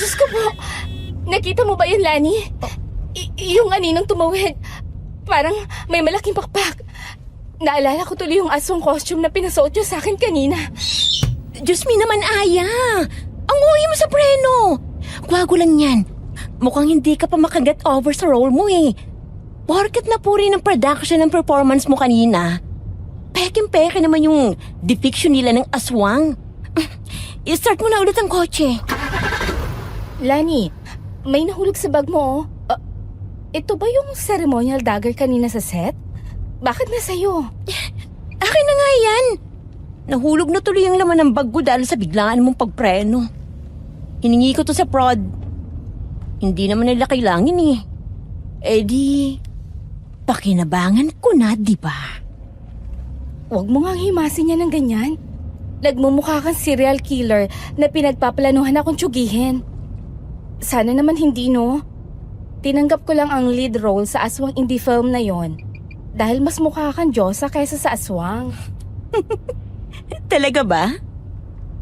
Diyos ko po! Nakita mo ba yun, Lani? Yung aninong tumawid. Parang may malaking pakpak. Naalala ko tuloy yung aswang costume na pinasuot niyo sa akin kanina. Diyos me naman, Aya! Ang uwi mo sa preno! Gwago lang yan. Mukhang hindi ka pa makaget over sa role mo eh. Porket napuri ng production ng performance mo kanina. Peking-peke naman yung depiction nila ng aswang. I-start mo na ulit ang kotse. Lani, may nahulog sa bag mo, oh. Ito ba yung ceremonial dagger kanina sa set? Bakit nasa'yo? Akin na nga yan. Nahulog na tuloy ang laman ng bag ko dahil sa biglaan mong pagpreno. Hiningi ko to sa prod. Hindi naman nila kailangan eh. Eh di, pakinabangan ko na, di ba? Huwag mo nga himasin niya ng ganyan. Nagmumukha kang serial killer na pinagpaplanuhan akong tsugihin. Sana naman hindi, no? Tinanggap ko lang ang lead role sa aswang indie film na yon dahil mas mukha kang Diyosa kaysa sa aswang. Talaga ba?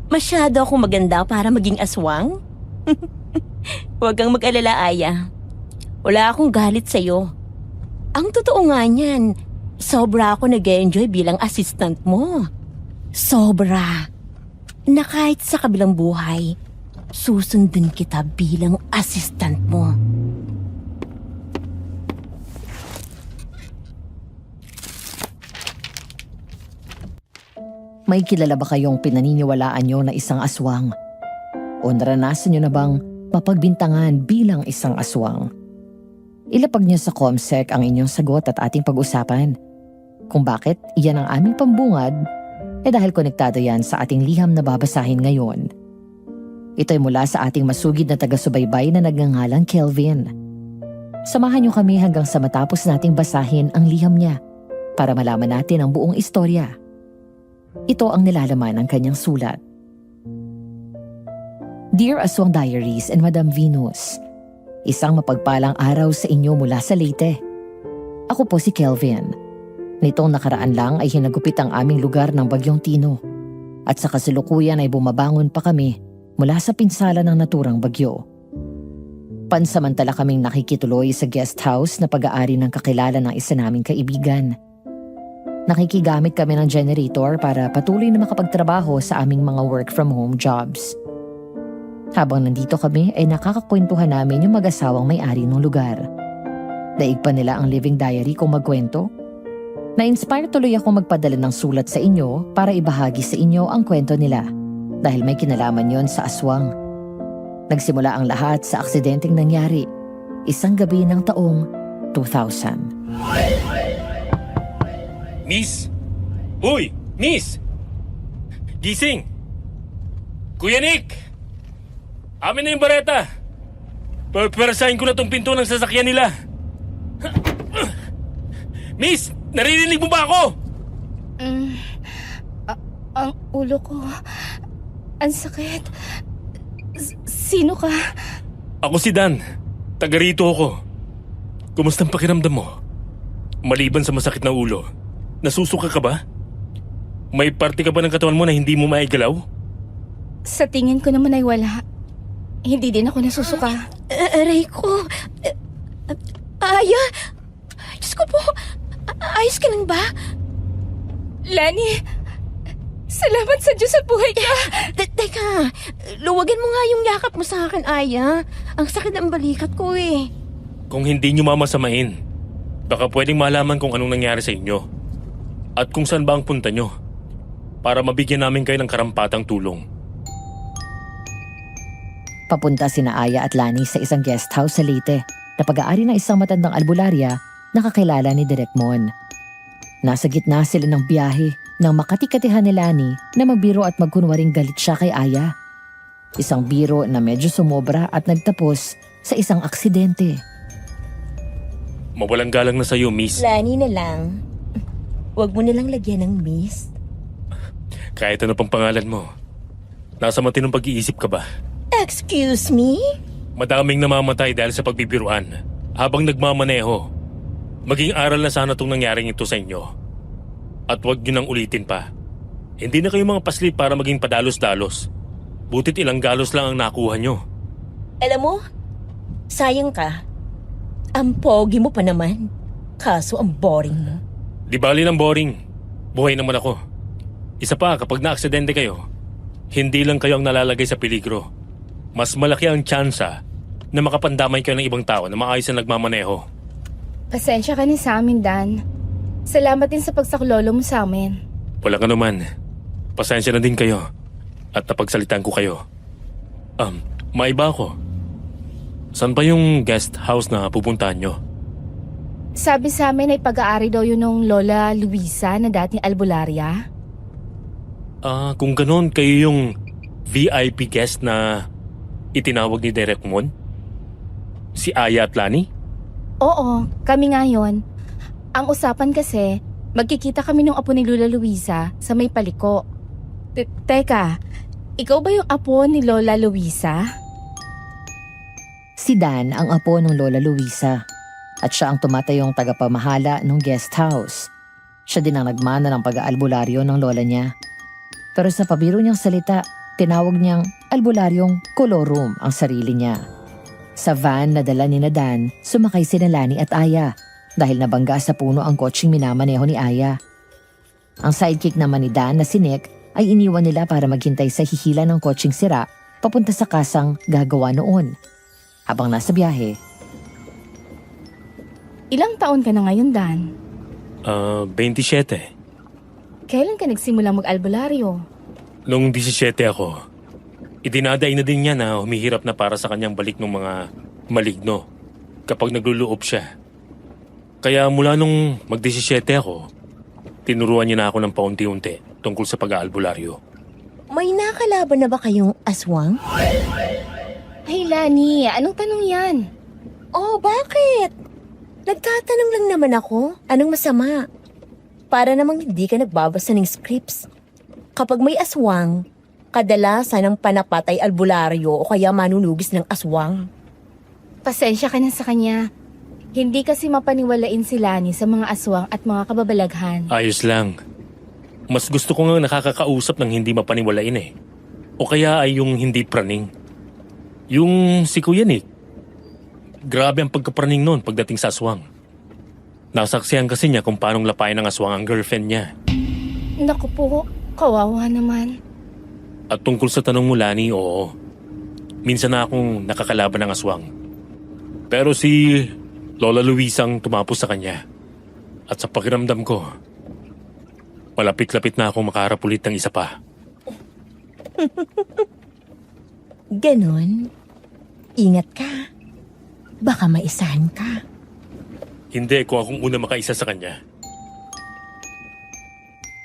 Masyado akong maganda para maging aswang? Huwag kang mag-alala, Aya. Wala akong galit sa'yo. Ang totoo nga niyan, sobra ako nag-enjoy bilang assistant mo. Sobra. Na kahit sa kabilang buhay, susundin kita bilang assistant mo. May kilala ba kayong pinaniniwalaan nyo na isang aswang? O naranasan nyo na bang mapagbintangan bilang isang aswang? Ilapag nyo sa Comsec ang inyong sagot at ating pag-usapan. Kung bakit iyan ang aming pambungad, dahil konektado yan sa ating liham na babasahin ngayon. Ito'y mula sa ating masugid na taga-subaybay na nagngangalang Kelvin. Samahan nyo kami hanggang sa matapos nating basahin ang liham niya para malaman natin ang buong istorya. Ito ang nilalaman ng kanyang sulat. Dear Aswang Diaries and Madam Venus, isang mapagpalang araw sa inyo mula sa Leyte. Ako po si Kelvin. Nitong nakaraan lang ay hinagupit ang aming lugar ng Bagyong Tino. At sa kasalukuyan ay bumabangon pa kami mula sa pinsala ng naturang bagyo. Pansamantala kaming nakikituloy sa guest house na pag-aari ng kakilala ng isa naming kaibigan. Nakikigamit kami ng generator para patuloy na makapagtrabaho sa aming mga work-from-home jobs. Habang nandito kami ay nakakakwentuhan namin yung mag-asawang may-ari ng lugar. Daig pa nila ang living diary kung magkwento. Na-inspire tuloy ako magpadala ng sulat sa inyo para ibahagi sa inyo ang kwento nila dahil may kinalaman yon sa aswang. Nagsimula ang lahat sa aksidenteng nangyari isang gabi ng taong 2000. Miss! Uy! Miss! Gising! Kuya Nick! Amin na yung bareta! Perasahin ko na tong pinto ng sasakyan nila! Miss! Naririnig mo ba ako? Ang ulo ko. Ang sakit. Sino ka? Ako si Dan. Taga rito ako. Kumusta ang pakiramdam mo? Maliban sa masakit na ulo, nasusuka ka ba? May parte ka ba ng katawan mo na hindi mo maigalaw? Sa tingin ko naman ay wala. Hindi din ako nasusuka. Aray ko. Aya! Diyos ko po. Ayos ka lang ba? Lani! Salamat sa Diyos at buhay ka! Teka, luwagan mo nga yung yakap mo sa akin, Aya. Ang sakit ng balikat ko eh. Kung hindi nyo mamasamain, baka pwedeng malaman kung anong nangyari sa inyo. At kung saan ba ang punta nyo. Para mabigyan namin kayo ng karampatang tulong. Papunta sina Aya at Lani sa isang guest house sa Leyte na pag-aari ng isang matandang albularya na kakilala ni Direk Mon. Nasa gitna sila ng biyahe nang makatikatihan ni Lani na magbiro at magkunwaring galit siya kay Aya. Isang biro na medyo sumobra at nagtapos sa isang aksidente. Mawalang galang na sa'yo, Miss. Lani na lang. Huwag mo nilang lagyan ng miss. Kahit ano pang pangalan mo, nasa matinong pag-iisip ka ba? Excuse me? Madaming namamatay dahil sa pagbibiruan habang nagmamaneho. Maging aral na sana itong nangyaring ito sa inyo. At huwag nyo nang ulitin pa. Hindi na kayo mga paslit para maging padalos-dalos. Butit ilang galos lang ang nakuha nyo. Alam mo, sayang ka. Ang pogi mo pa naman. Kaso ang boring mo. Di bali ng boring. Buhay naman ako. Isa pa, kapag na-aksidente kayo, hindi lang kayo ang nalalagay sa peligro. Mas malaki ang tsansa na makapandamay kayo ng ibang tao na maayos na nagmamaneho. Pasensya ka na sa amin, Dan. Salamat din sa pagsaklolo mo sa amin. Wala ka naman. Pasensya na din kayo. At napagsalitan ko kayo. Maiba ako. Saan pa yung guest house na pupuntahan nyo? Sabi sa amin ay pag-aari daw yun ng Lola Luisa na dating albularya. Kung ganon, kayo yung VIP guest na itinawag ni Derek Mon? Si Aya at Lani? Oo, kami nga yun. Ang usapan kasi, magkikita kami ng apo ni Lola Luisa sa may paliko. Teka, ikaw ba yung apo ni Lola Luisa? Si Dan ang apo ng Lola Luisa at siya ang tumatayong tagapamahala ng guest house. Siya din ang nagmana ng pag-aalbularyo ng lola niya. Pero sa pabiro niyang salita, tinawag niyang albularyong colorum ang sarili niya. Sa van na dala ni Dan, sumakay sina Lani at Aya dahil nabangga sa puno ang kotseng minamaneho ni Aya. Ang sidekick naman ni Dan na si Nick ay iniwan nila para maghintay sa hihila ng kotseng sira papunta sa kasang gagawa noon. Habang nasa biyahe, Ilang taon ka na ngayon, Dan? 27. Kailan ka nagsimula mag-albularyo? Nung 17 ako, idinadaig na din niya na humihirap na para sa kanyang balik ng mga maligno kapag nagluloob siya. Kaya mula nung mag-17 ako, tinuruan niya na ako ng paunti-unti tungkol sa pag-aalbularyo. May nakalaban na ba kayong aswang? Ay, Lani, anong tanong yan? Oh, bakit? Nagtatanong lang naman ako. Anong masama? Para namang hindi ka nagbabasa ng scripts. Kapag may aswang, kadalasan ang panapatay albularyo o kaya manunugis ng aswang. Pasensya ka na sa kanya. Hindi kasi mapaniwalain si Lani sa mga aswang at mga kababalaghan. Ayos lang. Mas gusto ko nga nakakakausap ng hindi mapaniwalain eh. O kaya ay yung hindi praning. Yung si Kuya Nick. Grabe ang pagkapraning noon pagdating sa aswang. Nasaksihan kasi niya kung paanong lapayan ng aswang ang girlfriend niya. Naku po, kawawa naman. At tungkol sa tanong mo, Lani, oo. Minsan na akong nakakalaban ng aswang. Pero si Lola Luisa ang tumapos sa kanya. At sa pakiramdam ko, malapit-lapit na akong makaharap ulit ng isa pa. Ganon. Ingat ka. Baka maisahan ka. Hindi kung akong una makaisa sa kanya.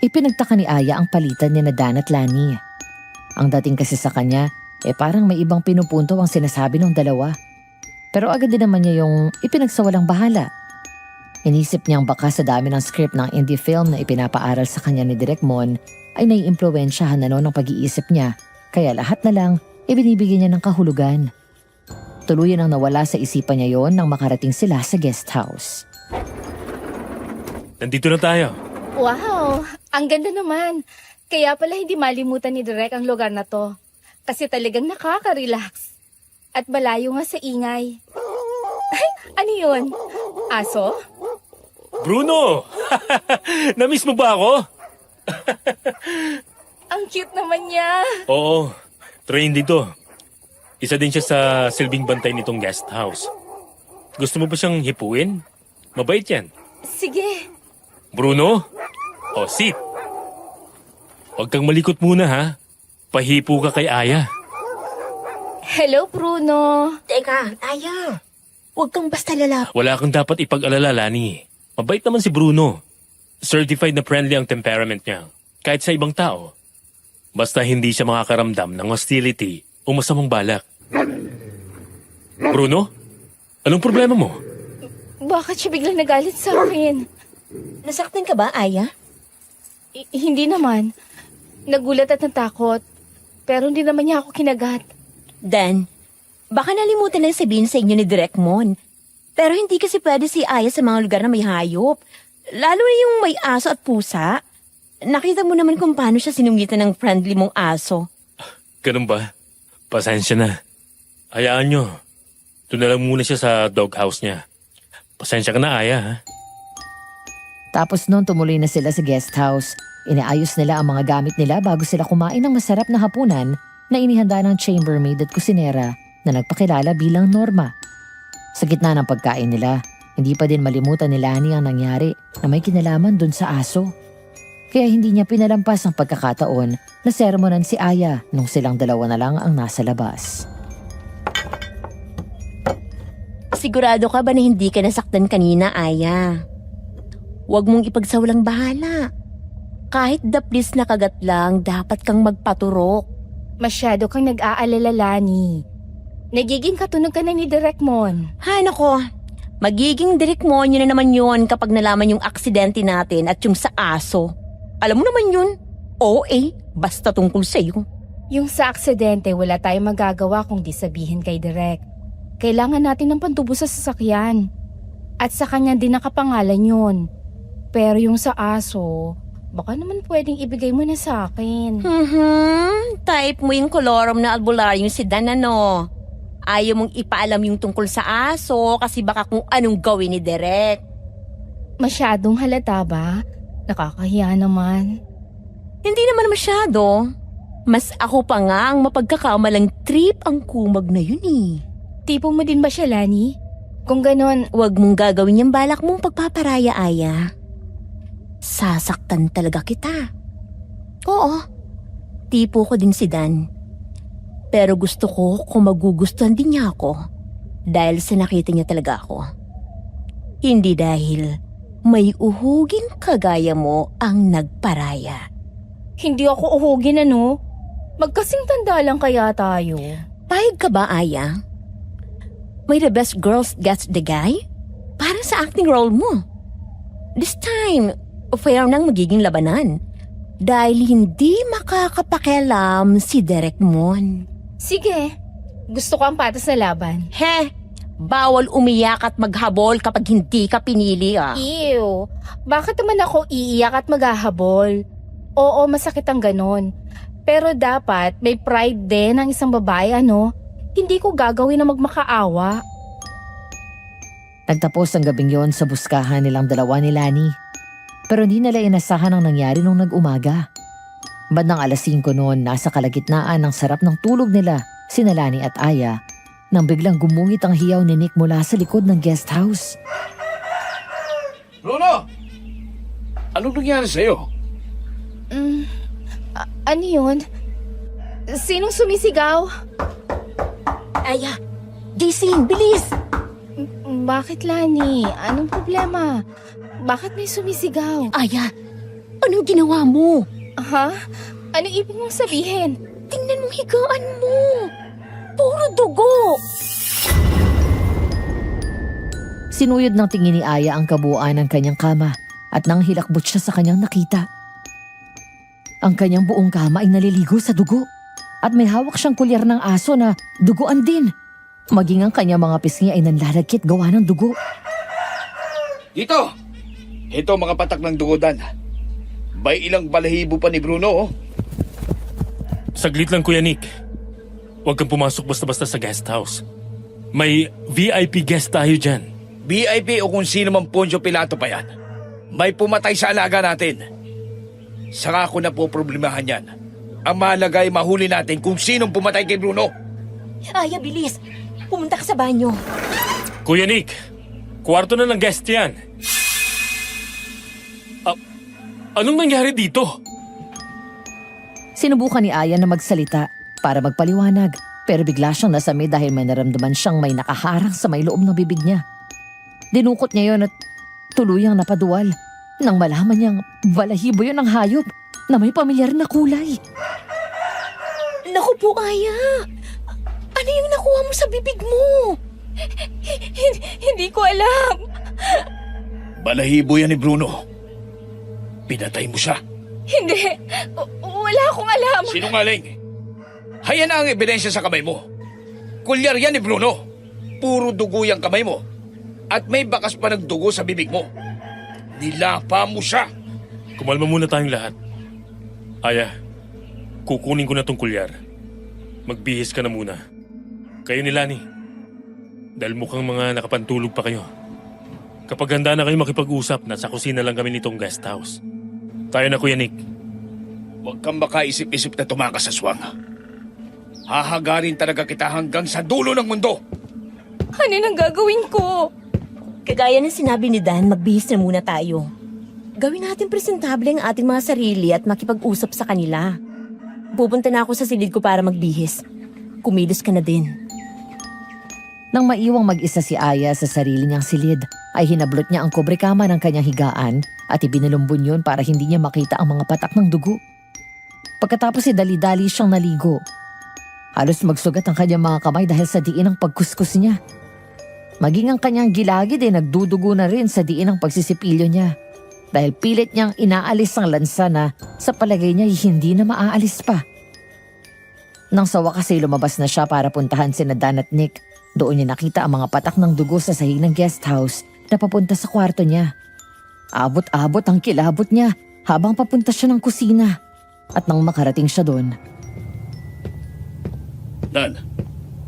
ipinagtaka ni Aya ang palitan niya na Dan at Lani. Ang dating kasi sa kanya, parang may ibang pinupunto ang sinasabi ng dalawa. Pero agad din naman niya yung ipinagsawalang bahala. Inisip niyang baka sa dami ng script ng indie film na ipinapaaral sa kanya ni Direk Mon ay naiimpluwensyahan na noon ang pag-iisip niya, kaya lahat na lang ibinibigyan niya ng kahulugan. Tuluyan ang nawala sa isipan niya yon nang makarating sila sa guest house. Nandito na tayo. Wow, ang ganda naman. Kaya pala hindi malimutan ni Direk ang lugar na to. Kasi talagang nakaka-relax. At malayo nga sa ingay. Ay, ano yun? Aso? Bruno! Namiss mo ba ako? Ang cute naman niya. Oo, train dito. Isa din siya sa silbing bantay nitong guest house. Gusto mo ba siyang hipuin? Mabait yan. Sige. Bruno? O, sit. Huwag kang malikot muna ha. Pahipo ka kay Aya. Hello, Bruno. Teka, Aya. Huwag kang basta lalapit. Wala kang dapat ipag-alala, Lani. Mabait naman si Bruno. Certified na friendly ang temperament niya. Kahit sa ibang tao. Basta hindi siya makakaramdam ng hostility o masamang balak. Bruno? Anong problema mo? Bakit siya biglang nagalit sa akin? Nasaktan ka ba, Aya? Hindi naman. Nagulat at natakot. Pero hindi naman niya ako kinagat. Dan, baka nalimutan na sabihin sa inyo ni Direk Mon. Pero hindi kasi pwede si Aya sa mga lugar na may hayop. Lalo na yung may aso at pusa. Nakita mo naman kung paano siya sinungitan ng friendly mong aso. Ganun ba? Pasensya na. Hayaan nyo. Doon na lang muna siya sa doghouse niya. Pasensya ka na, Aya, ha? Tapos noon tumuloy na sila sa guest house. Inaayos nila ang mga gamit nila bago sila kumain ng masarap na hapunan na inihanda ng chambermaid at kusinera na nagpakilala bilang Norma. Sa gitna ng pagkain nila, hindi pa din malimutan ni Lani ang nangyari na may kinalaman dun sa aso. Kaya hindi niya pinalampas ang pagkakataon na sermonan si Aya nung silang dalawa na lang ang nasa labas. Sigurado ka ba na hindi ka nasaktan kanina, Aya? Huwag mong ipagsawalang bahala. Kahit daplis na kagat lang, dapat kang magpaturok. Masyado kang nag-aalala, Lani. Nagiging katunog ka na ni Direk Mon. Hay nako, magiging demonyo na naman yun kapag nalaman yung aksidente natin at yung sa aso. Alam mo naman yun, basta tungkol sa'yo. Yung sa aksidente, wala tayong magagawa kung di sabihin kay Direk. Kailangan natin ng pantubo sa sasakyan. At sa kanya din nakapangalan yun. Pero yung sa aso, baka naman pwedeng ibigay mo na sa akin. Type mo yung kolorum na albularyong sedan, ano? Ayaw mong ipaalam yung tungkol sa aso kasi baka kung anong gawin ni Derek. Masyadong halata ba? Nakakahiya naman. Hindi naman masyado. Mas ako pa nga ang mapagkakamalang trip ang kumag na yun eh. Tipo mo din ba siya, Lani? Kung ganon, Huwag mong gagawin yung balak mong pagpaparaya, Aya. Sasaktan talaga kita. Oo, tipo ko din si Dan. Pero gusto ko kung magugustuhan din niya ako dahil sa nakita niya talaga ako. Hindi dahil may uhugin kagaya mo ang nagparaya. hindi ako uhugin ano? Magkasing tanda lang kaya tayo. Payag ka ba, Aya? May the best girls gets the guy? Para sa acting role mo. This time, fair nang magiging labanan. Dahil hindi makakapakialam si Derek Mon. Sige, gusto ko ang patas na laban. Bawal umiyak at maghabol kapag hindi ka pinili ah. Ew, bakit naman ako iiyak at maghahabol? Oo, masakit ang ganon. Pero dapat may pride din ang isang babae, ano? Hindi ko gagawin na magmakaawa. Nagtapos ang gabing yon sa buskahan nilang dalawa ni Lani. Pero hindi nila inasahan ang nangyari nung nag-umaga. Bandang 5:00 noon, nasa kalagitnaan ng sarap ng tulog nila, sina Lani at Aya, nang biglang gumungit ang hiyaw ni Nick mula sa likod ng guest house. Bruno! Anong nangyari sa'yo? Ano yun? Sinong sumisigaw? Aya, gising, bilis! Bakit, Lani? Anong problema? Bakit may sumisigaw? Aya, anong ginawa mo? Ha? Ano ibig mong sabihin? Tingnan mong higaan mo. Puro dugo. Sinuyod ng tingin ni Aya ang kabuuan ng kanyang kama at nang hilakbot siya sa kanyang nakita. Ang kanyang buong kama ay naliligo sa dugo at may hawak siyang kulyar ng aso na duguan din. Maging ang kanyang mga pisngi ay nanlalagkit gawa ng dugo. Dito! Ito mga patak ng dugodan. May ilang balahibo pa ni Bruno, oh. Saglit lang, Kuya Nick. Huwag kang pumasok basta-basta sa guest house. May VIP guest tayo dyan. VIP o kung sino man Poncio Pilato pa yan. May pumatay sa alaga natin. Saka ako na po problemahan yan. Ang mahalaga ay mahuli natin kung sinong pumatay kay Bruno. Aya, bilis. Pumunta ka sa banyo. Kuya Nick, kwarto na ng guest yan. Anong nangyari dito? Sinubukan ni Aya na magsalita para magpaliwanag pero bigla siyang nasami dahil may naramdaman siyang may nakaharang sa may loob ng bibig niya. Dinukot niya yon at tuluyang napaduwal nang malaman niyang balahibo yun ng hayop na may pamilyar na kulay. Naku po, Aya. Ano yung nakuha mo sa bibig mo? Hindi ko alam. Balahibo yan ni Bruno. Pinatay mo siya. Hindi. Wala akong alam. Sinungaling. Hayan na ang ebidensya sa kamay mo. Kulyar yan ni Bruno. Puro dugo yung kamay mo. At may bakas pa ng dugo sa bibig mo. Nilapa mo siya. Kumalma muna tayong lahat. Aya, kukunin ko na tong kulyar. Magbihis ka na muna. Kayo ni Lani. Dahil mukhang mga nakapantulog pa kayo. Kapag handa na kayo makipag-usap, nasa kusina lang kami nitong guest house. Tayo na, Kuya Nick. Huwag kang makaisip-isip na tumakas, Aswang. Hahagarin talaga kita hanggang sa dulo ng mundo. Ano nang gagawin ko? Kagaya ng sinabi ni Dan, magbihis na muna tayo. Gawin natin presentable ang ating mga sarili at makipag-usap sa kanila. Pupunta na ako sa silid ko para magbihis. Kumilos ka na din. Nang maiwang mag-isa si Aya sa sarili niyang silid, ay hinablot niya ang kobrekama ng kanyang higaan at ibinilumbon yun para hindi niya makita ang mga patak ng dugo. Pagkatapos dali-dali siyang naligo. Halos magsugat ang kanyang mga kamay dahil sa diin ng pagkuskus niya. Maging ang kanyang gilagid nagdudugo na rin sa diin ng pagsisipilyo niya. Dahil pilit niyang inaalis ang lansa na sa palagay niya hindi na maaalis pa. Nang sa wakas ay lumabas na siya para puntahan sina Dan at Nick, doon niya nakita ang mga patak ng dugo sa sahig ng guest house na papunta sa kwarto niya. Abot-abot ang kilabot niya habang papunta siya ng kusina. At nang makarating siya doon, Dan,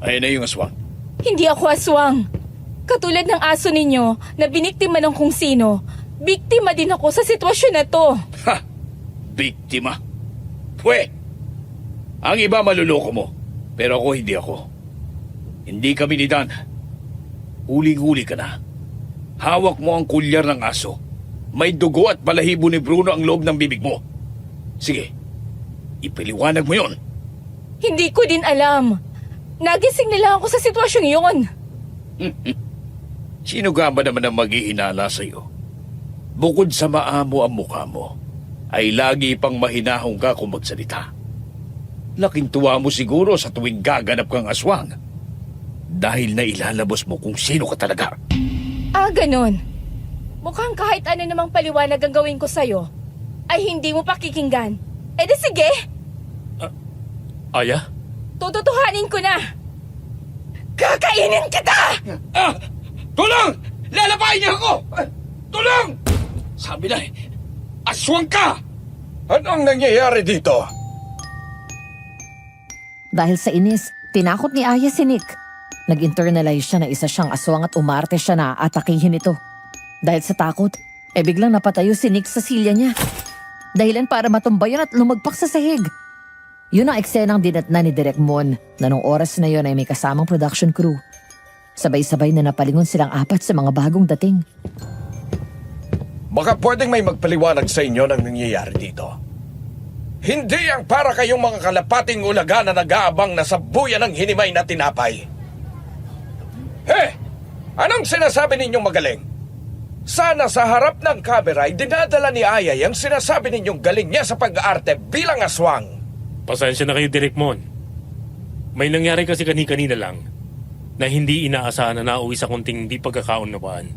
ayun na yung aswang. Hindi ako aswang. Katulad ng aso ninyo na biniktima ng kung sino, biktima din ako sa sitwasyon na to. Ha! Biktima. Pwe! Ang iba maluloko mo, pero ako hindi ako. Hindi kami ni Dan. Huling-huli ka na. Hawak mo ang kulyar ng aso. May dugo at balahibo ni Bruno ang loob ng bibig mo. Sige, ipaliwanag mo yon. Hindi ko din alam. Nagising na lang ako sa sitwasyong yon. Sino ka ba naman ang mag-iinala sa'yo? Bukod sa maamo ang mukha mo, ay lagi pang mahinahong ka kung magsalita. Laking tuwa mo siguro sa tuwing gaganap kang aswang. Dahil na ilalabas mo kung sino ka talaga. Ah, ganun. Mukhang kahit ano namang paliwanag ang gawin ko sa'yo, ay hindi mo pakikinggan. E di sige, Aya? tututuhanin ko na. Kakainin kita! Ah! Tulong! Lalapain niyo ako! Tulong! Sabi na aswang ka! Anong nangyayari dito? dahil sa inis, tinakot ni Aya si Nick. Nag-internalize siya na isa siyang aswang at umarte siya na atakihin ito. Dahil sa takot, biglang napatayo si Nick sa silya niya. Dahilan para matumbayan at lumagpak sa sahig. Yun ang eksenang dinatna ni Direk Mon na nung oras na yon ay may kasamang production crew. Sabay-sabay na napalingon silang apat sa mga bagong dating. Baka pwedeng may magpaliwanag sa inyo ng nangyayari dito. Hindi ang para kayong mga kalapating ulaga na nag-aabang na sa buya ng hinimay na tinapay. He! Anong sinasabi ninyong magaling? Sana sa harap ng kamera ay dinadala ni Ayay ang sinasabi ninyong galing niya sa pag-aarte bilang aswang. Pasensya na kayo, Direk Mon. May nangyari kasi kanina lang na hindi inaasahan na nauwi sa kunting hindi pagkakaunawaan.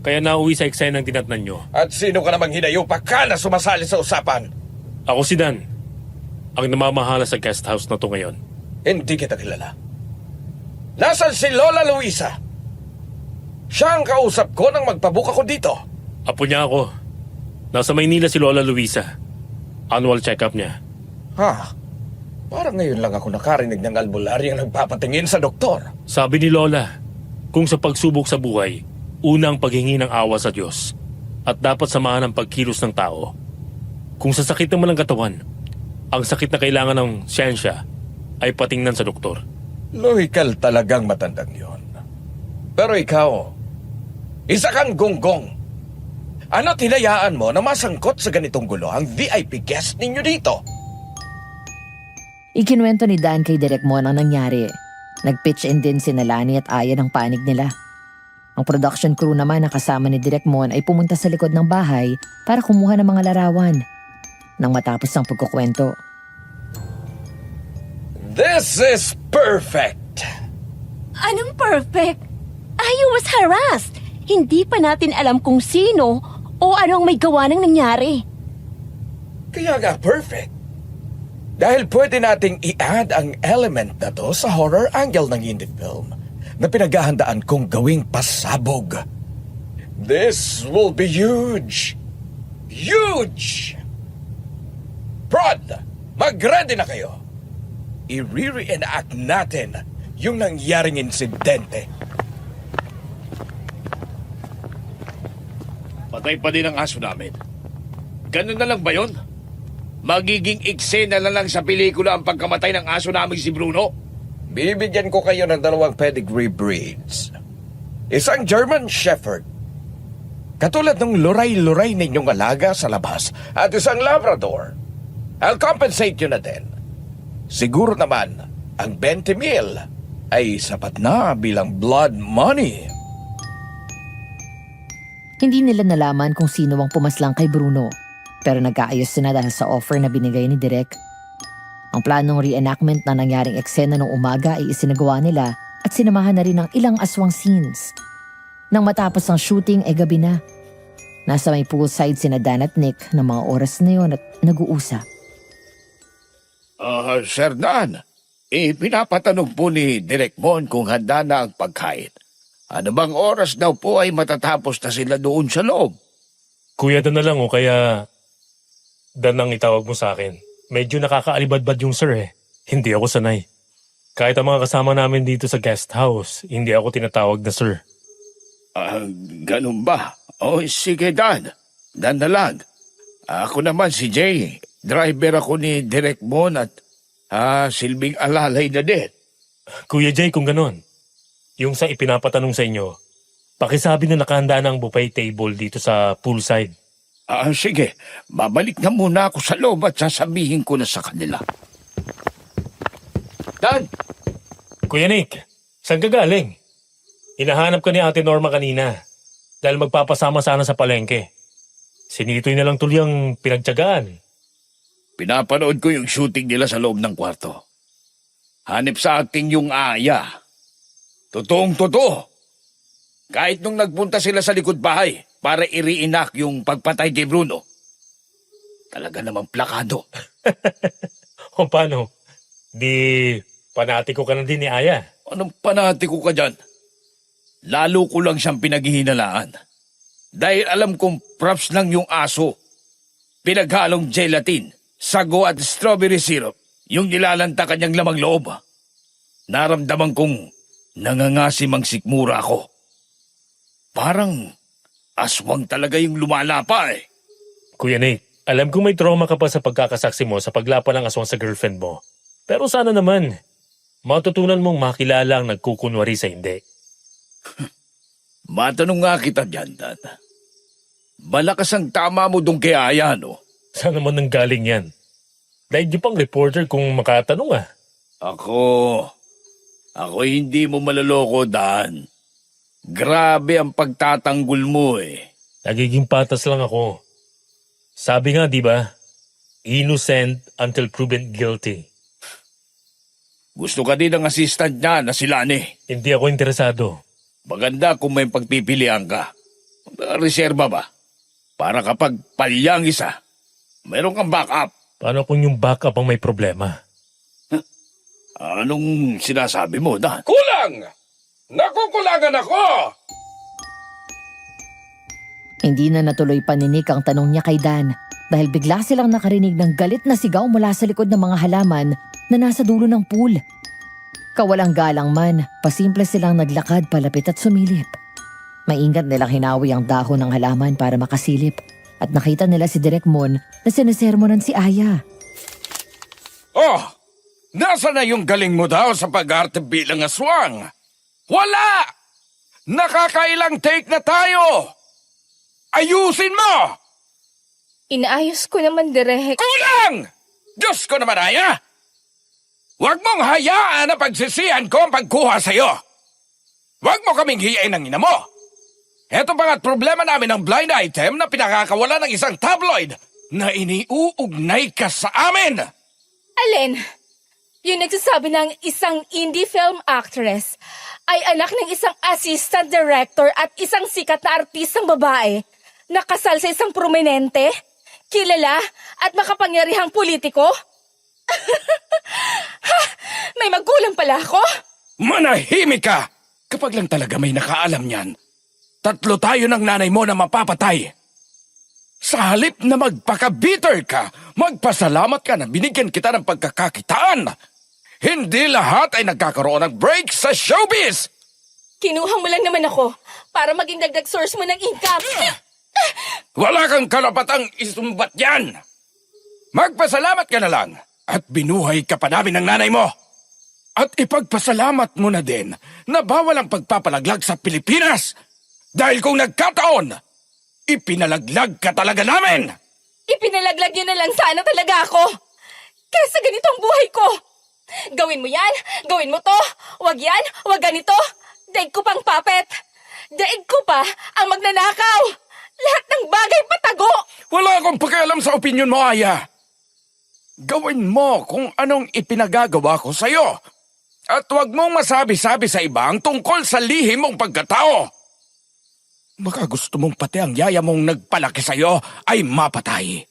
Kaya nauwi sa eksenang dinatnan nyo. At sino ka namang hinayupa ka na sumasali sa usapan? Ako si Dan, ang namamahala sa guest house na to ngayon. Hindi kita kilala. Nasaan si Lola Luisa? Siya ang kausap ko nang magpabook ako dito. Apo niya ako. Nasa Maynila si Lola Luisa. Annual check-up niya. Ha? Parang ngayon lang ako nakarinig ng albularyang nagpapatingin sa doktor. Sabi ni Lola, kung sa pagsubok sa buhay, unang paghingi ng awa sa Diyos at dapat samahan ng pagkilos ng tao. Kung sa sakit naman ng katawan, ang sakit na kailangan ng siyensya ay patingnan sa doktor. Lohikal talagang matandang yon. Pero ikaw, isa kang gonggong. Ano tinayaan mo na masangkot sa ganitong gulo ang VIP guest ninyo dito? Ikinuwento ni Dan kay Direk Mon ang nangyari. Nag-pitch in din si Nalani at Aya ng panig nila. Ang production crew naman na kasama ni Direk Mon ay pumunta sa likod ng bahay para kumuha ng mga larawan. Nang matapos ang pagkukwento, This is perfect! Anong perfect? I was harassed. Hindi pa natin alam kung sino o anong may gawa ng nangyari. Kaya nga perfect. Dahil pwede nating i-add ang element na to sa horror angle ng indie film na pinaghahandaan kong gawing pasabog. This will be huge! Huge! Prod, mag-ready na kayo. I-re-reenact natin yung nangyaring insidente. Patay pa din ang aso namin. Ganun na lang ba yun? Magiging eksena na lang sa pelikula ang pagkamatay ng aso namin si Bruno? Bibigyan ko kayo ng 2 pedigree breeds. Isang German Shepherd, katulad ng luray-luray ninyong alaga sa labas, at isang Labrador. I'll compensate you na din. Siguro naman, ang 20,000 ay sapat na bilang blood money. Hindi nila nalaman kung sino ang pumaslang kay Bruno, pero nagkaayos sila dahil sa offer na binigay ni Direk. Ang planong reenactment na nangyaring eksena noong umaga ay isinagawa nila at sinamahan na rin ng ilang aswang scenes. Nang matapos ang shooting ay gabi na. Nasa may poolside sina Dan at Nick ng mga oras na yon at nag-uusap. Sir Dan, pinapatanong po ni Direk Mon kung handa na ang pagkain. Ano bang oras daw po ay matatapos na sila doon sa loob? Kuya Dan na lang o kaya Dan ang itawag mo sa akin. Medyo nakakaalibadbad yung sir eh. Hindi ako sanay. Kahit ang mga kasama namin dito sa guest house, hindi ako tinatawag na sir. Ganun ba? O sige Dan, Dan na lang. Ako naman si Jay. Driver ako ni Direk Mon at silbing alalay na din. Kuya Jay, kung ganon, yung sa ipinapatanong sa inyo, pakisabi na nakahanda na ang buffet table dito sa poolside. Sige, babalik na muna ako sa loob at sasabihin ko na sa kanila. Dan! Kuya Nick, saan ka galing? Hinahanap ka ni Ate Norma kanina dahil magpapasama sana sa palengke. Sinitoy na lang tuloy ang pinagtiyagaan. Pinapanood ko yung shooting nila sa loob ng kwarto. Hanip sa acting yung Aya. Totoong-totoo. Kahit nung nagpunta sila sa likod bahay para i-reenact yung pagpatay kay Bruno. Talaga namang plakado. O paano? Di panatiko ka na din ni Aya. Anong panatiko ka dyan? Lalo ko lang siyang pinaghihinalaan. Dahil alam kong props lang yung aso. Pinaghalong gelatin, sago at strawberry syrup yung nilalanta kanyang lamang loob. Naramdaman kong nangangasim ang sikmura ko. Parang aswang talaga yung lumalapa eh. Kuya Nick, alam kong may trauma ka pa sa pagkakasaksi mo sa paglapa ng aswang sa girlfriend mo. Pero sana naman, matutunan mong makilala ang nagkukunwari sa hindi. Matanong nga kita dyan, Dan. Malakas ang tama mo dong kay Aya, no? Saan naman nanggaling yan? Dahil di pang reporter kung makatanong ah. Ako hindi mo malaloko, Dan. Grabe ang pagtatanggol mo eh. Nagiging patas lang ako. Sabi nga, di ba? Innocent until proven guilty. Gusto ka din ng assistant niya na si Lani. Hindi ako interesado. Maganda kung may pagpipilian ka. Reserba ba? Para kapag palyang isa, meron kang backup. Paano kung yung backup ang may problema? Anong sinasabi mo, Dan? Kulang! Nakukulangan ako! Hindi na natuloy pa ni Nick ang tanong niya kay Dan dahil bigla silang nakarinig ng galit na sigaw mula sa likod ng mga halaman na nasa dulo ng pool. Kawalang galang man, pasimple silang naglakad palapit at sumilip. Maingat nilang hinawi ang dahon ng halaman para makasilip at nakita nila si Direk Mon na sinisermonan si Aya. Oh! Nasa na yung galing mo daw sa pag-arte bilang aswang? Wala! Nakakailang take na tayo! Ayusin mo! Inaayos ko naman, Direk. Kulang! Diyos ko naman, Aya! Huwag mong hayaan na pagsisihan ko ang pagkuha sa'yo. Huwag mo kaming hiyain ng ina mo. Ito pa nga't problema namin ng blind item na pinakakawala ng isang tabloid na iniuugnay ka sa amin. Alin? Yung nagsasabi ng isang indie film actress ay anak ng isang assistant director at isang sikat na artistang babae na kasal sa isang prominente, kilala at makapangyarihang politiko? Ha! May magulang pala ako? Manahimik ka! Kapag lang talaga may nakaalam niyan, 3 tayo ng nanay mo na mapapatay. Sa halip na magpaka-bitter ka, magpasalamat ka na binigyan kita ng pagkakakitaan. Hindi lahat ay nagkakaroon ng break sa showbiz! Kinuha mo lang naman ako para maging dagdag source mo ng income. Wala kang karapatang isumbat yan! Magpasalamat ka na lang at binuhay ka pa namin ng nanay mo. At ipagpasalamat mo na din na bawal ang pagpapalaglag sa Pilipinas. Dahil kung nagkataon, ipinalaglag ka talaga namin! Ipinalaglag niyo na lang sana talaga ako. Kesa ganito ang buhay ko. Gawin mo yan, gawin mo to. Wag yan, wag ganito. Daig ko pang puppet. Daig ko pa ang magnanakaw. Lahat ng bagay patago. Wala akong pakialam sa opinyon mo, Aya. Gawin mo kung anong ipinagagawa ko sa'yo. At huwag mong masabi-sabi sa iba ang tungkol sa lihim mong pagkatao. Baka gusto mong pati ang yaya mong nagpalaki sa'yo ay mapatay.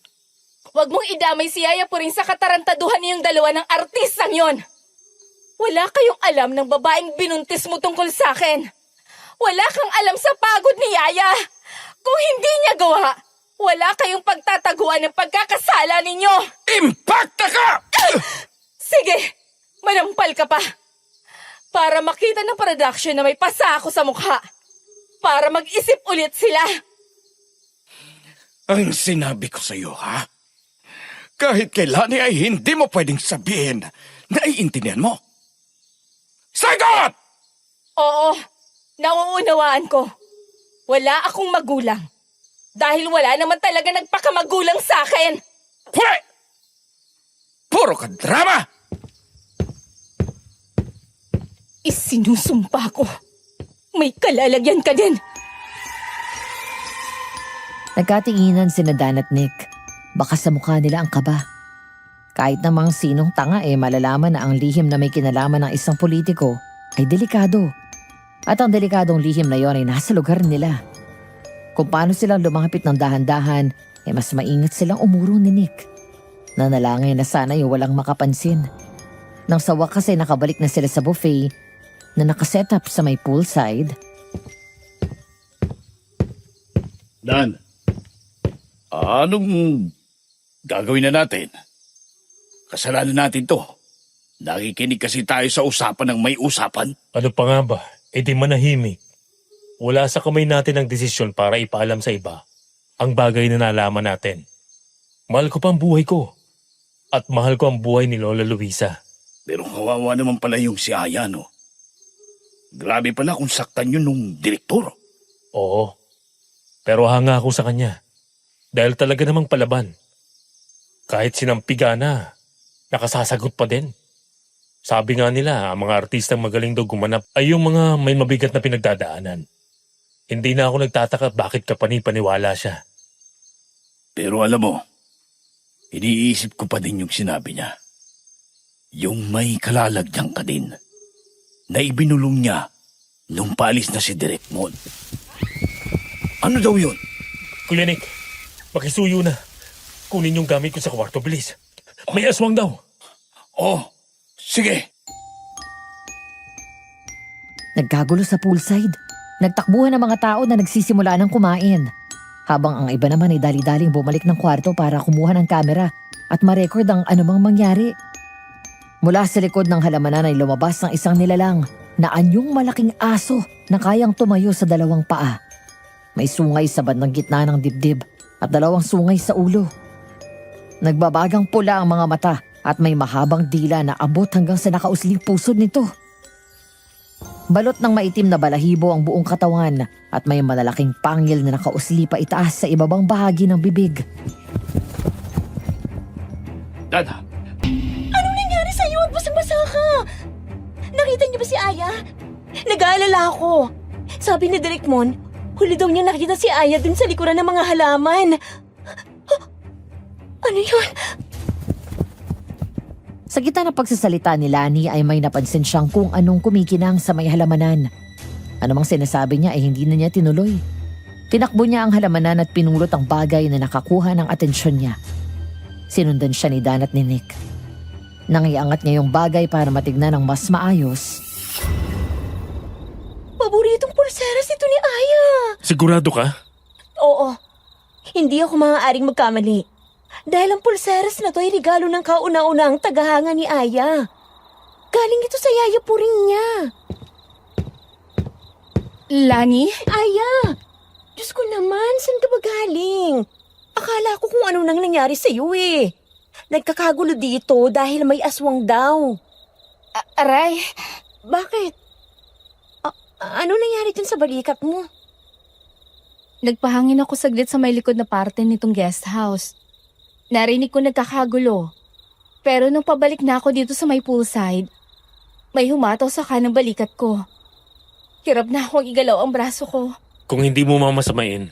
Huwag mong idamay si Yaya Puring sa katarantaduhan niyong dalawa ng artistang yon. Wala kayong alam ng babaeng binuntis mo tungkol sa akin. Wala kang alam sa pagod ni Yaya. Kung hindi niya gawa, wala kayong pagtataguan ng pagkakasala ninyo. Impacta ka! Sige, manampal ka pa. Para makita ng production na may pasa ako sa mukha. Para mag-isip ulit sila. Ang sinabi ko sa'yo, ha? Kahit kailan ay hindi mo pwedeng sabihin. Naiintindihan mo? Sagot! Oo, nauunawaan ko. Wala akong magulang. Dahil wala naman talaga nagpakamagulang sa akin. Pwe! Puro ka drama! Isinusumpa ko. May kalalagyan ka din. Nagkatinginan sina Dan at Nick. Baka sa mukha nila ang kaba. Kahit namang sinong tanga malalaman na ang lihim na may kinalaman ng isang politiko ay delikado. At ang delikadong lihim na yon ay nasa lugar nila. Kung paano silang lumapit ng dahan-dahan, mas maingat silang umuro ni Nick. Nanalangin na sana yung walang makapansin. Nang sa wakas ay nakabalik na sila sa buffet na nakaset up sa may poolside. Dan, anong gagawin na natin? Kasalanan natin to. Nakikinig kasi tayo sa usapan ng may usapan. Ano pa nga ba? E di manahimik. Wala sa kamay natin ang desisyon para ipaalam sa iba ang bagay na nalaman natin. Mahal ko pa ang buhay ko. At mahal ko ang buhay ni Lola Luisa. Pero kawawa naman pala yung si Aya, no? Grabe pala kung saktan yun nung direktor. Oo. Pero hanga ako sa kanya. Dahil talaga namang palaban. Kahit sinampiga na, nakasasagot pa din. Sabi nga nila, ang mga artistang magaling daw gumanap ay yung mga may mabigat na pinagdadaanan. Hindi na ako nagtataka bakit kapani-paniwala siya. Pero alam mo, iniisip ko pa din yung sinabi niya. Yung may kalalagyan ka din na ibinulong niya nung paalis na si Direk Mon. Ano daw yun? Kuya Nick, makisuyo na. Kunin yung gamit ko sa kwarto, bilis. May aswang daw. Oh, sige. Nagkagulo sa poolside. Nagtakbuhan ang mga tao na nagsisimula ng kumain. Habang ang iba naman ay dali-daling bumalik ng kwarto para kumuha ng kamera at ma-record ang anumang mangyari. Mula sa likod ng halamanan ay lumabas ng isang nilalang na anyong malaking aso na kayang tumayo sa dalawang paa. May sungay sa bandang gitna ng dibdib at dalawang sungay sa ulo. Nagbabagang pula ang mga mata at may mahabang dila na abot hanggang sa nakausling pusod nito. Balot ng maitim na balahibo ang buong katawan at may malalaking pangil na nakausli pa itaas sa ibabang bahagi ng bibig. Dada, Anong nangyari sa'yo? Basang-basa ka. Nakita niyo ba si Aya? Nag-aalala ako. Sabi ni Direk Mon, huli daw niya nakita si Aya dun sa likuran ng mga halaman. Ano yun? Sa gitna ng pagsasalita ni Lani ay may napansin siyang kung anong kumikinang sa may halamanan. Anumang sinasabi niya ay hindi na niya tinuloy. Tinakbo niya ang halamanan at pinulot ang bagay na nakakuha ng atensyon niya. Sinundan siya ni Dan at ni Nick. Nang iangat niya yung bagay para matignan ng mas maayos, Paboritong pulseras ito ni Aya. Sigurado ka? Oo. Hindi ako maaaring magkamali. Dahil ang pulseras na to ay regalo ng kauna-unang tagahanga ni Aya. Galing ito sa yaya po rin niya. Lani? Aya! Diyos ko naman, saan ka ba galing? Akala ko kung ano nang nangyari sa iyo eh. Nagkakagulo dito dahil may aswang daw. Aray, Bakit? Ano nangyari dyan sa balikat mo? nagpahangin ako saglit sa may likod na parte nitong guest house. Narinig ko nagkakagulo. Pero nung pabalik na ako dito sa may poolside, may humataw sa kanang balikat ko. Hirap na akong igalaw ang braso ko. Kung hindi mo mamasamain,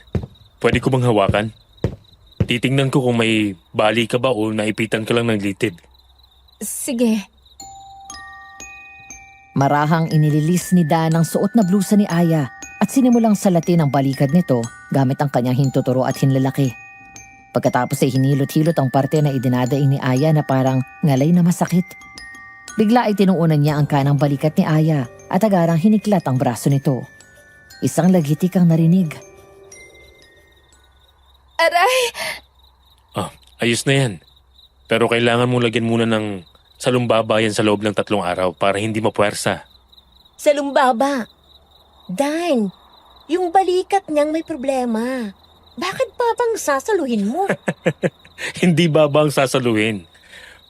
pwede ko bang hawakan? Titingnan ko kung may bali ka ba o naipitan ka lang ng litid. Sige. Marahang inililis ni Dan ang suot na blusa ni Aya at sinimulang salatin ang balikad nito gamit ang kanyang hintuturo at hinlalaki. Pagkatapos ay hinilot-hilot ang parte na idinadaing ni Aya na parang ngalay na masakit. Bigla ay tinuunan niya ang kanang balikat ni Aya at agarang hiniklat ang braso nito. Isang lagitik ang narinig. Aray! Ayos na yan. Pero kailangan mong lagyan muna ng salumbabayan sa loob ng 3 araw para hindi mapuwersa. Sa lumbaba. Dan, yung balikat niyang may problema. Bakit pa bang sasaluhin mo? Hindi baba ang sasaluhin,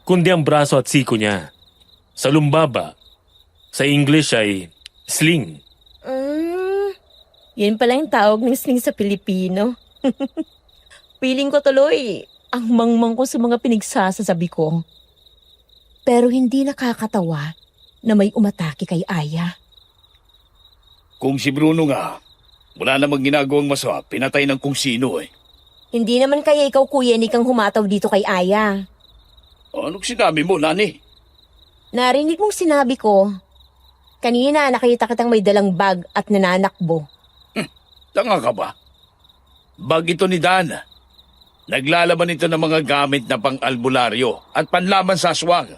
kundi ang braso at siko niya. Salumbaba, sa English ay sling. Yan pala yung tawag ng sling sa Pilipino. Piling ko tuloy, ang mangmang ko sa mga pinagsasasabi ko. Pero hindi nakakatawa na may umatake kay Aya. Kung si Bruno nga, wala namang ginagawang masama, pinatay ng kung sino eh. Hindi naman kaya ikaw, Kuya Nick, ang humataw dito kay Aya. Anong sinabi mo, Lani? Narinig mong sinabi ko, kanina nakita kitang may dalang bag at nananakbo. Tanga ka ba? Bag ito ni Dan. Naglalaman ito ng mga gamit na pang-albularyo at panlaban sa aswang.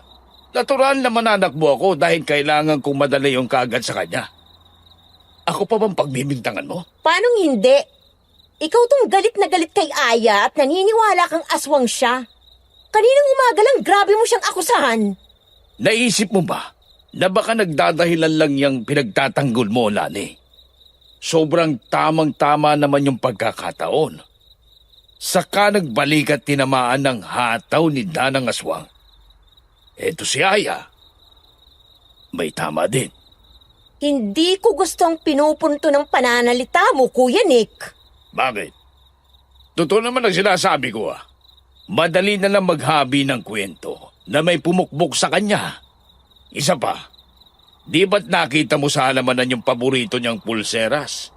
Natural na mananakbo ako dahil kailangan kong madala yung kagad sa kanya. Ako pa bang pagbibintangan mo? Paanong hindi? Ikaw tong galit na galit kay Aya at naniniwala kang aswang siya. Kaninang umaga lang grabe mo siyang akusahan. Naisip mo ba na baka nagdadahilan lang yung pinagtatanggol mo, Lani? Sobrang tamang-tama naman yung pagkakataon. Saka nagbalik at tinamaan ng hataw ni Danang Aswang. Eto si Aya. May tama din. Hindi ko gustong pinupunto ng pananalita mo, Kuya Nick. Bakit? Totoo naman ang sinasabi ko ah. Madali na lang maghabi ng kwento na may pumukbok sa kanya. Isa pa, di ba't nakita mo sa halamanan yung paborito niyang pulseras?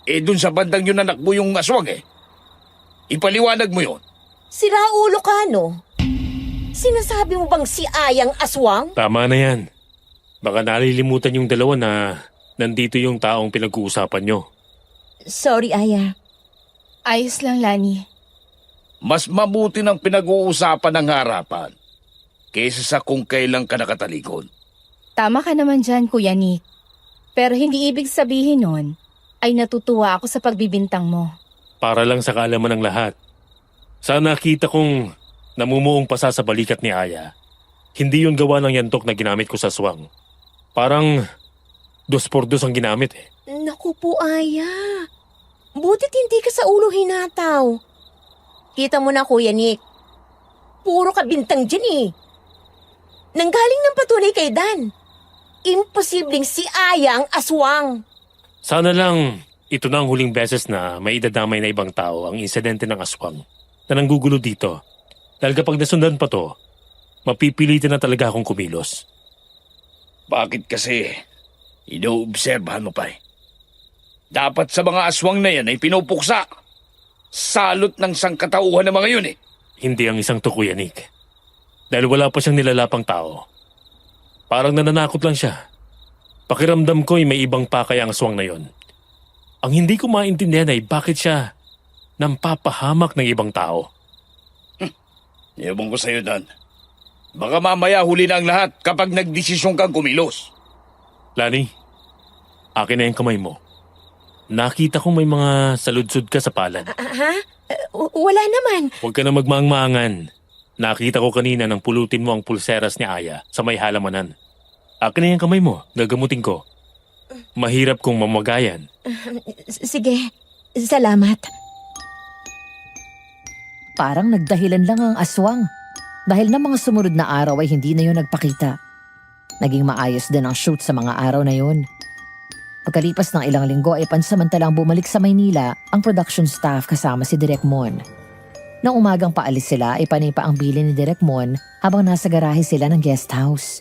Dun sa bandang yun nanakbo yung aswang eh. Ipaliwanag mo yun. Sira ulo ka, no? Sinasabi mo bang si Ayang aswang? Tama na yan. Baka nalilimutan yung dalawa na nandito yung taong pinag-uusapan nyo. Sorry, Aya. Ayos lang, Lani. Mas mabuti ng pinag-uusapan ng harapan kaysa sa kung kailan ka nakatalikod. Tama ka naman dyan, Kuya Nick. Pero hindi ibig sabihin nun ay natutuwa ako sa pagbibintang mo. Para lang sa kaalaman ng lahat. Sana nakita kong namumuong pasa sa balikat ni Aya. Hindi yun gawa ng yantok na ginamit ko sa swang. Parang 2x2 ang ginamit eh. Naku po, Aya. Butit hindi ka sa ulo hinataw. Kita mo na, Kuya Nick. Puro ka bintang dyan eh. Nanggaling ng patunay kay Dan. Imposibleng si Aya ang aswang. Sana lang ito na ang huling beses na may idadamay na ibang tao ang insidente ng aswang na nanggugulo dito. Dahil kapag nasundan pa to, mapipilitan na talaga akong kumilos. Bakit kasi inoobserbahan mo pa eh? Dapat sa mga aswang na yan ay pinupuksa. Salot ng sangkatauhan ng mga yun eh. Hindi ang isang tukuyanik. Dahil wala pa siyang nilalapang tao. Parang nananakot lang siya. Pakiramdam ko ay may ibang pakay ang aswang na yon. Ang hindi ko maintindihan ay bakit siya nampapahamak ng ibang tao. Ewan ko sa'yo, Dan. Baka mamaya huli na ang lahat kapag nagdesisyon kang kumilos. Lani, akin na yung kamay mo. Nakita kong may mga saludsud ka sa palad. Ha? Wala naman. Huwag ka na magmaangmaangan. Nakita ko kanina nang pulutin mo ang pulseras ni Aya sa may halamanan. Akin na yung kamay mo, gagamutin ko. Mahirap kong mamagayan. Sige, salamat. Parang nagdahilan lang ang aswang. Dahil na mga sumunod na araw ay hindi na yun nagpakita. Naging maayos din ang shoot sa mga araw na yun. Pagkalipas ng ilang linggo ay pansamantalang bumalik sa Maynila ang production staff kasama si Direk Mon. Nang umagang paalis sila ay panay pa ang bilin ni Direk Mon habang nasa garahe sila ng guest house.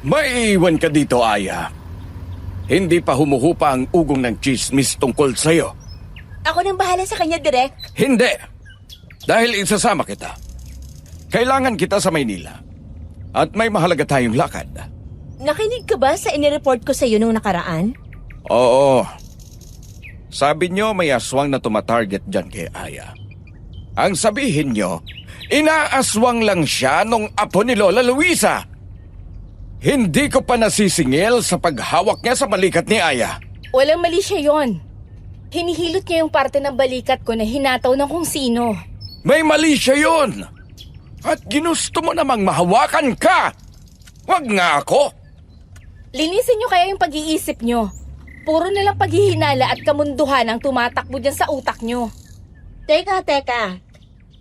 May iwan ka dito, Aya. Hindi pa humuhupa ang ugong ng chismis tungkol sa'yo. Ako nang bahala sa kanya, Direk. Hindi. Dahil isasama kita. Kailangan kita sa Maynila. At may mahalaga tayong lakad. Nakinig ka ba sa inireport ko sa iyo nung nakaraan? Oo. Sabi nyo may aswang na tumatarget dyan kay Aya. Ang sabihin nyo, inaaswang lang siya nung apo ni Lola Luisa. Hindi ko pa nasisingil sa paghawak niya sa balikat ni Aya. Walang mali siya yon. Hinihilot niya yung parte ng balikat ko na hinataw ng kung sino. May mali siya yun. At ginusto mo namang mahawakan ka. Wag nga ako. Linisin niyo kaya yung pag-iisip niyo. Puro nalang paghihinala at kamunduhan ang tumatakbo dyan sa utak niyo. Teka.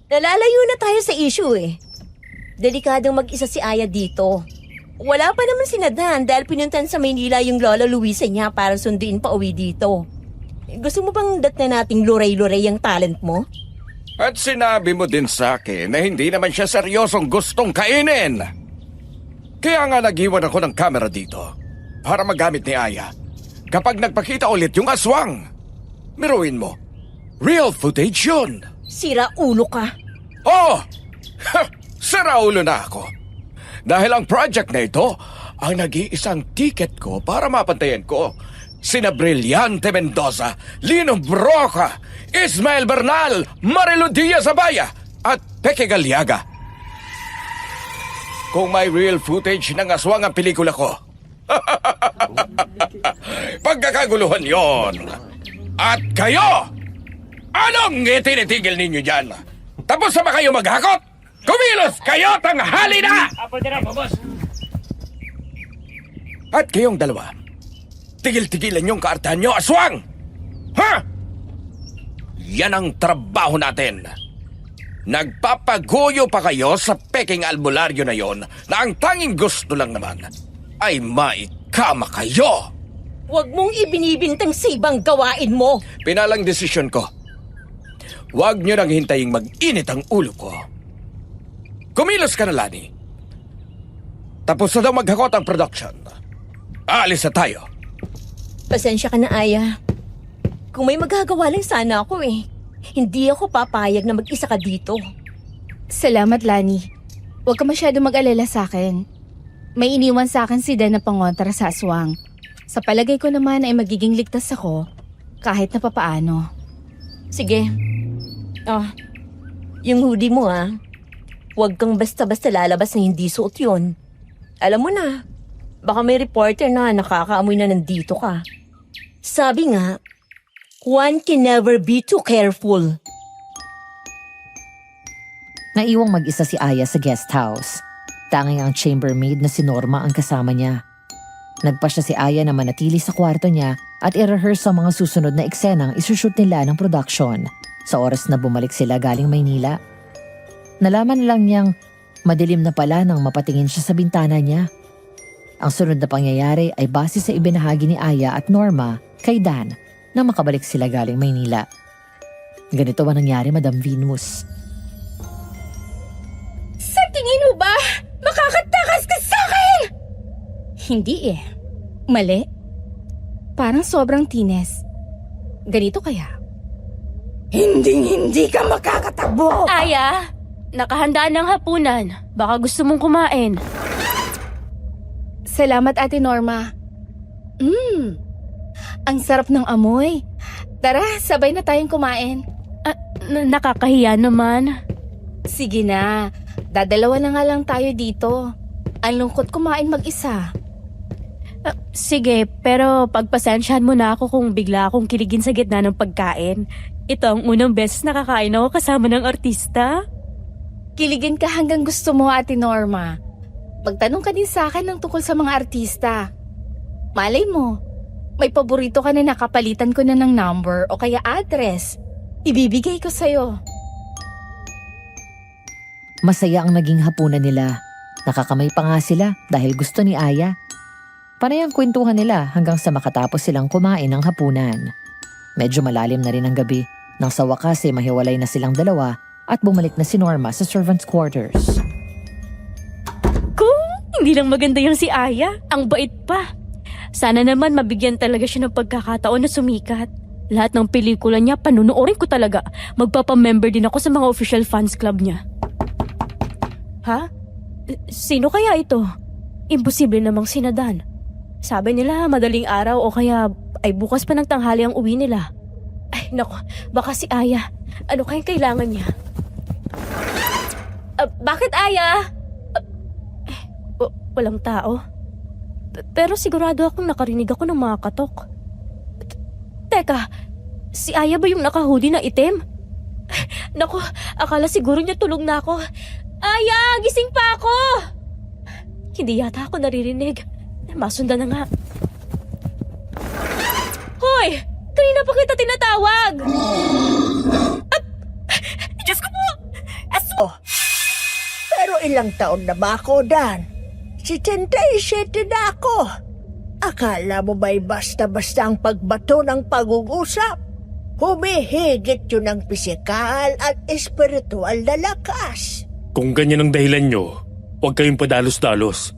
Nalalayo na tayo sa issue eh. Delikadong mag-isa si Aya dito. Wala pa naman sinadan dahil pinuntan sa Maynila yung Lola Luisa niya para sunduin pa uwi dito. Gusto mo bang datna nating luray-luray ang talent mo? At sinabi mo din sa akin na hindi naman siya seryosong gustong kainin. Kaya nga nag-iwan ako ng camera dito para magamit ni Aya kapag nagpakita ulit yung aswang. Miruin mo, real footage yun. Sira ulo ka. Oh! Ha! Saraulo na ako. Dahil ang project na ito ang nag-iisang ticket ko para mapantayan ko sina Brillante Mendoza, Lino Broca, Ismael Bernal, Marilu Diaz Abaya at Peque Galiaga. Kung may real footage ng aswang ang pelikula ko, pagkakaguluhan yon. At kayo, anong itinitigil ninyo dyan? Tapos na ba kayo maghakot? Kumilos kayo, tanghali na! At kayong dalawa, tigil-tigilan yung kaartahan nyo, aswang! Ha? Yan ang trabaho natin. Nagpapaguyo pa kayo sa peking albularyo na yon na ang tanging gusto lang naman ay maikama kayo. Huwag mong ibinibintang sa ibang gawain mo. Pinalang desisyon ko. Huwag nyo nang hintaying mag-init ang ulo ko. Kumilos ka na, Lani. Tapos na daw maghakot ang production. Aalis na tayo. Pasensya ka na, Aya. Kung may magagawa lang sana ako eh. Hindi ako papayag na mag-isa ka dito. Salamat, Lani. Huwag ka masyado mag-alala sa akin. May iniwan sa akin si Dan na pangontra sa aswang. Sa palagay ko naman ay magiging ligtas ako kahit na papaano. Sige. Oh, yung hoodie mo ah. Huwag kang basta-basta lalabas na hindi suot yun. Alam mo na, baka may reporter na nakakaamoy na nandito ka. Sabi nga, one can never be too careful. Naiwang mag-isa si Aya sa guest house. Tanging ang chambermaid na si Norma ang kasama niya. Nagpa siya si Aya na manatili sa kwarto niya at i-rehearse ang mga susunod na eksenang isushoot nila ng production sa oras na bumalik sila galing Maynila. Nalaman lang niyang madilim na pala nang mapatingin siya sa bintana niya. Ang sunod na pangyayari ay base sa ibinahagi ni Aya at Norma kay Dan na makabalik sila galing Maynila. Ganito ba nangyari, Madam Venus? Sa tingin mo ba, makakatakas ka sa akin? Hindi eh. Mali. Parang sobrang tines. Ganito kaya? Hindi ka makakatakbo! Aya, nakahanda ng hapunan. Baka gusto mong kumain. Salamat, Ate Norma. Ang sarap ng amoy. Tara, sabay na tayong kumain. Nakakahiya naman. Sige na, dadalawa na nga lang tayo dito. Ang lungkot kumain mag-isa. Sige, pero pagpasensyahan mo na ako kung bigla akong kiligin sa gitna ng pagkain. Ito ang unang beses nakakain ako kasama ng artista. Kiligin ka hanggang gusto mo, Ate Norma. Magtanong ka din sa akin ng tungkol sa mga artista. Malay mo, may paborito ka na nakapalitan ko na ng number o kaya address. Ibibigay ko sa'yo. Masaya ang naging hapunan nila. Nakakamay pa nga sila dahil gusto ni Aya. Panay ang kwentuhan nila hanggang sa makatapos silang kumain ng hapunan. Medyo malalim na rin ang gabi nang sa wakas ay mahiwalay na silang dalawa at bumalik na si Norma sa servants' quarters. Kung hindi lang maganda yung si Aya, ang bait pa. Sana naman mabigyan talaga siya ng pagkakataon na sumikat. Lahat ng pelikula niya, panunuorin ko talaga. Magpapamember din ako sa mga official fans club niya. Ha? Sino kaya ito? Imposible namang sinadan. Sabi nila madaling araw o kaya ay bukas pa ng tanghali ang uwi nila. Ay, naku, baka si Aya. Ano kayang kailangan niya? Bakit Aya? Walang tao. Pero sigurado akong nakarinig ako ng mga katok. Teka, si Aya ba yung naka-hoodie na itim? Naku, akala siguro niya tulog na ako. Aya, gising pa ako! Hindi yata ako naririnig. Masundan na nga. Hoy! Kanina pa kita tinatawag! Diyos ko po! Pero ilang taon na ba ako, Dan? 77 na ako. Akala mo ba'y basta-basta ang pagbato ng pag-uusap? Humihigit yun ng pisikal at espiritual na lakas. Kung ganyan ang dahilan nyo, huwag kayong padalos-dalos.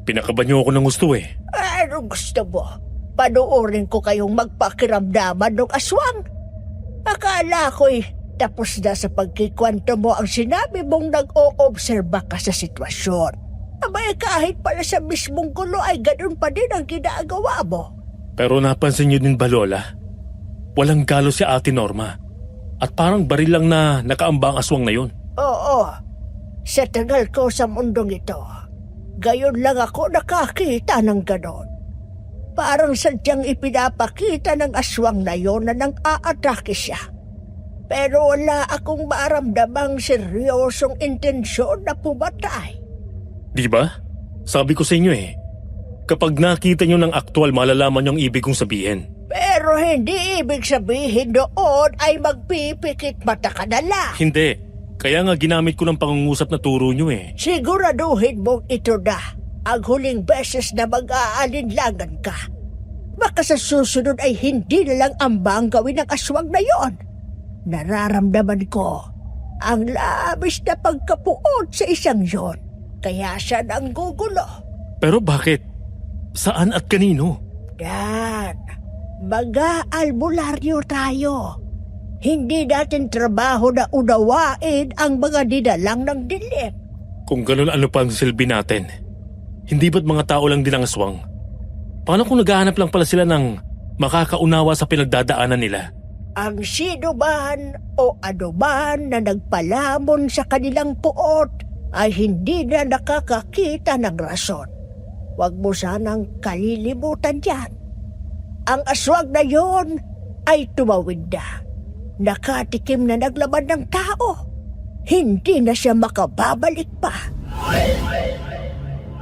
Pinakaban nyo ako ng gusto eh. Ano gusto mo? Panuorin ko kayong magpakiramdaman ng aswang. Akala ko'y tapos na sa pagkikwento mo ang sinabi mong nag-o-obserba ka sa sitwasyon. Abay kahit pala sa mismong gulo ay ganun pa din ang ginagawa mo. Pero napansin nyo din ba, Lola? Walang galo si Ate Norma. At parang baril lang na nakaamba ang aswang na yun. Oo, sa tagal ko sa mundong ito, gayon lang ako nakakita ng ganon. Parang sadyang ipinapakita ng aswang na yon na nang aatake siya. Pero wala akong maramdamang seryosong intensyon na pumatay. Di ba? Sabi ko sa inyo eh. Kapag nakita nyo ng aktwal, malalaman yung ibig kong sabihin. Pero hindi ibig sabihin doon ay magpipikit mata ka na lang. Hindi. Kaya nga ginamit ko ng pangungusap na turo nyo eh. Siguraduhin mong ito na ang huling beses na mag-aalinlangan ka. Baka sa susunod ay hindi na lang ambang gawin ng aswang na yon. Nararamdaman ko ang labis na pagkapuot sa isang yon. Kaya siya nang gugulo. Pero bakit? Saan at kanino? Dan, mag-aalbularyo tayo. Hindi natin trabaho na unawain ang mga dinalang ng dilim. Kung ganun, ano pa ang silbi natin? Hindi ba't mga tao lang din ang aswang? Paano kung naghahanap lang pala sila ng makakaunawa sa pinagdadaanan nila? Ang sino man o ano man na nagpalamon sa kanilang puot ay hindi na nakakakita ng rason. Huwag mo sanang kalilimutan yan. Ang aswang na yon ay tumawid na. Nakatikim na naglaman ng tao. Hindi na siya makababalik pa.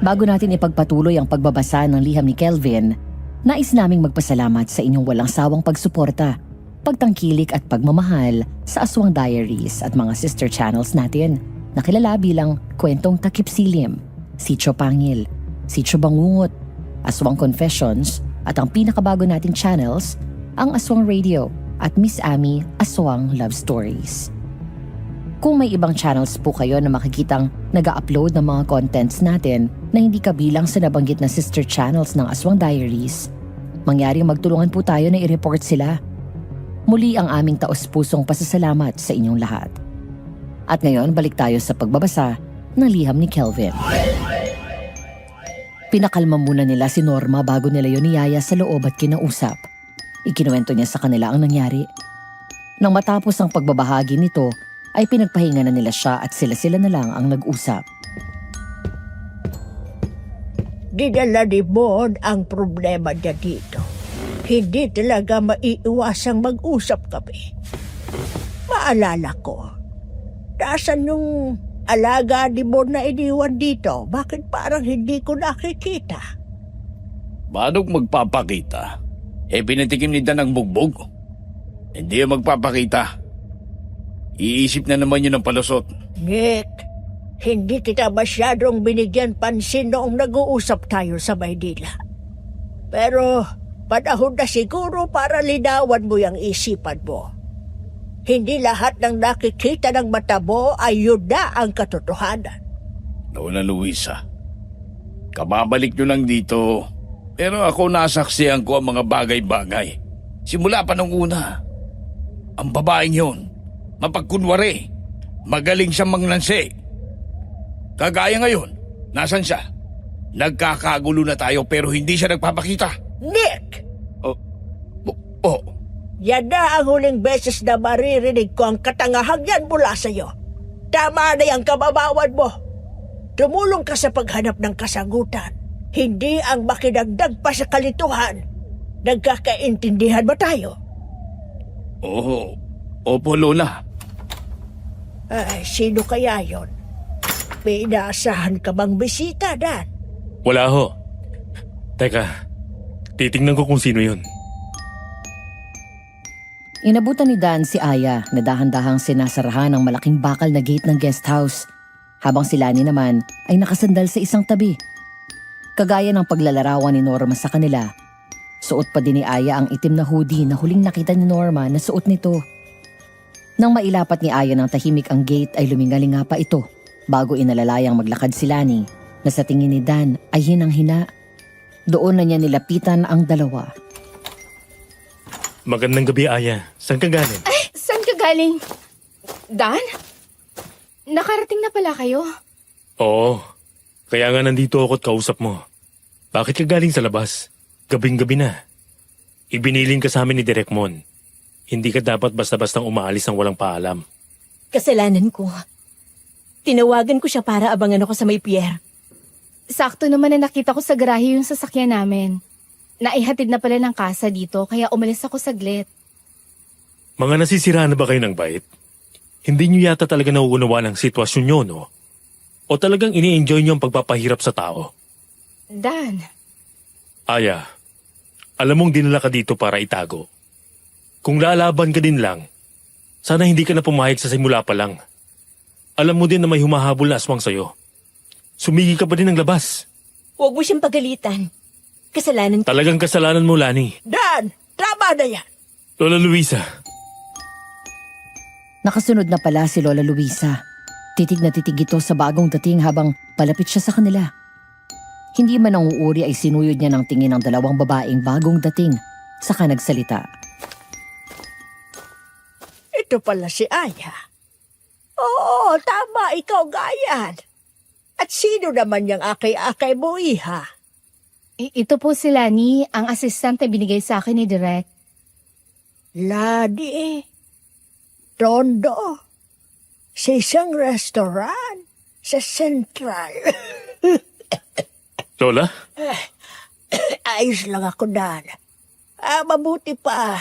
Bago natin ipagpatuloy ang pagbabasa ng liham ni Kelvin, nais naming magpasalamat sa inyong walang sawang pagsuporta, pagtangkilik at pagmamahal sa Aswang Diaries at mga sister channels natin na kilala bilang Kwentong Takip Silim, Sitio Pangil, Sitio Bangungot, Aswang Confessions at ang pinakabago nating channels, ang Aswang Radio at Miss Ami Aswang Love Stories. Kung may ibang channels po kayo na makikitang nag-upload ng mga contents natin na hindi kabilang sa nabanggit na sister channels ng Aswang Diaries, mangyaring magtulungan po tayo na i-report sila. Muli ang aming taos-pusong pasasalamat sa inyong lahat. At ngayon, balik tayo sa pagbabasa ng liham ni Kelvin. Pinakalma muna nila si Norma bago nila yun niyaya sa loob at kinausap. Ikinuwento niya sa kanila ang nangyari. Nang matapos ang pagbabahagi nito, ay pinagpahinga na nila siya at sila-sila na lang ang nag-usap. Dinala ni Mon ang problema niya dito. hindi talaga maiiwasang mag-usap kami. Maalala ko, nasan yung alaga ni mo na iniwan dito? Bakit parang hindi ko nakikita? Paano magpapakita? Pinatikim ni Dan ang bugbog. Hindi yan magpapakita. Iisip na naman yun ng palusot. Nick, hindi kita masyadong binigyan pansin noong nag-uusap tayo sa Maynila. Pero panahon na siguro para linawan mo yung isipan mo. Hindi lahat ng nakikita ng mata mo ay yun na ang katotohanan. Lola Luisa, kababalik nyo lang dito. Pero ako nasaksihan ko ang mga bagay-bagay. Simula pa nung una. Ang babaeng yun, mapagkunwari, magaling siyang mangnansi. Kagaya ngayon, nasan siya? Nagkakagulo na tayo pero hindi siya nagpapakita. Nick! Oh, Yan na ang huling beses na maririnig ko ang katangahan yan mula sa'yo. Tama na yung kababawan mo. Tumulong ka sa paghanap ng kasagutan. Hindi ang makinagdag pa sa kalituhan. Nagkakaintindihan ba tayo? opo Lola. Ay, sino kaya yon? May inaasahan ka bang bisita, Dan? Wala ho. Teka, titingnan ko kung sino yun. Inabutan ni Dan si Aya na dahan-dahang sinasarahan ng malaking bakal na gate ng guest house, habang si Lani naman ay nakasandal sa isang tabi. Kagaya ng paglalarawan ni Norma sa kanila, suot pa din ni Aya ang itim na hoodie na huling nakita ni Norma na suot nito. Nang mailapat ni Aya ng tahimik ang gate ay lumingalinga pa ito bago inalalayang maglakad si Lani na sa tingin ni Dan ay hinang-hina. Doon na niya nilapitan ang dalawa. Magandang gabi, Aya. Saan ka galing? Saan ka galing? Dan? Nakarating na pala kayo? Oo. Kaya nga nandito ako at kausap mo. Bakit ka galing sa labas? Gabing-gabi na. Ibiniling ka sa amin ni Direk Mon. Hindi ka dapat basta-bastang umaalis ng walang paalam. Kasalanan ko. Tinawagan ko siya para abangan ako sa may pier. Sakto naman na nakita ko sa garahe yung sasakyan namin. Naihatid na pala ng kasa dito kaya umalis ako saglit. Mga nasisira na ba kayo ng bait? Hindi niyo yata talaga nauunawa ng sitwasyon niyo, no? O talagang ini-enjoy niyo ang pagpapahirap sa tao? Dan, Aya, alam mong dinala ka dito para itago. Kung lalaban ka din lang, sana hindi ka na pumayag sa simula pa lang. Alam mo din na may humahabol na aswang sa'yo. Sumigi ka pa din ng labas. Huwag mo siyang pagalitan. Kasalanan ko. Talagang kasalanan mo, Lani. Dan, tama na yan. Lola Luisa, Nakasunod na pala si Lola Luisa. Titig na titig ito sa bagong dating habang palapit siya sa kanila. Hindi man ang uuri ay sinuyod niya ng tingin ng dalawang babaeng bagong dating, saka nagsalita. Ito pala si Aya. Oo, tama, ikaw gayan. At sino naman yung akay-akay mo, iha? ito po si Lani, ang assistant na binigay sa akin ni Direk. Lani, Tondo, sa isang restaurant sa Central. Lola? Ayos lang ako, Dan. Mabuti pa.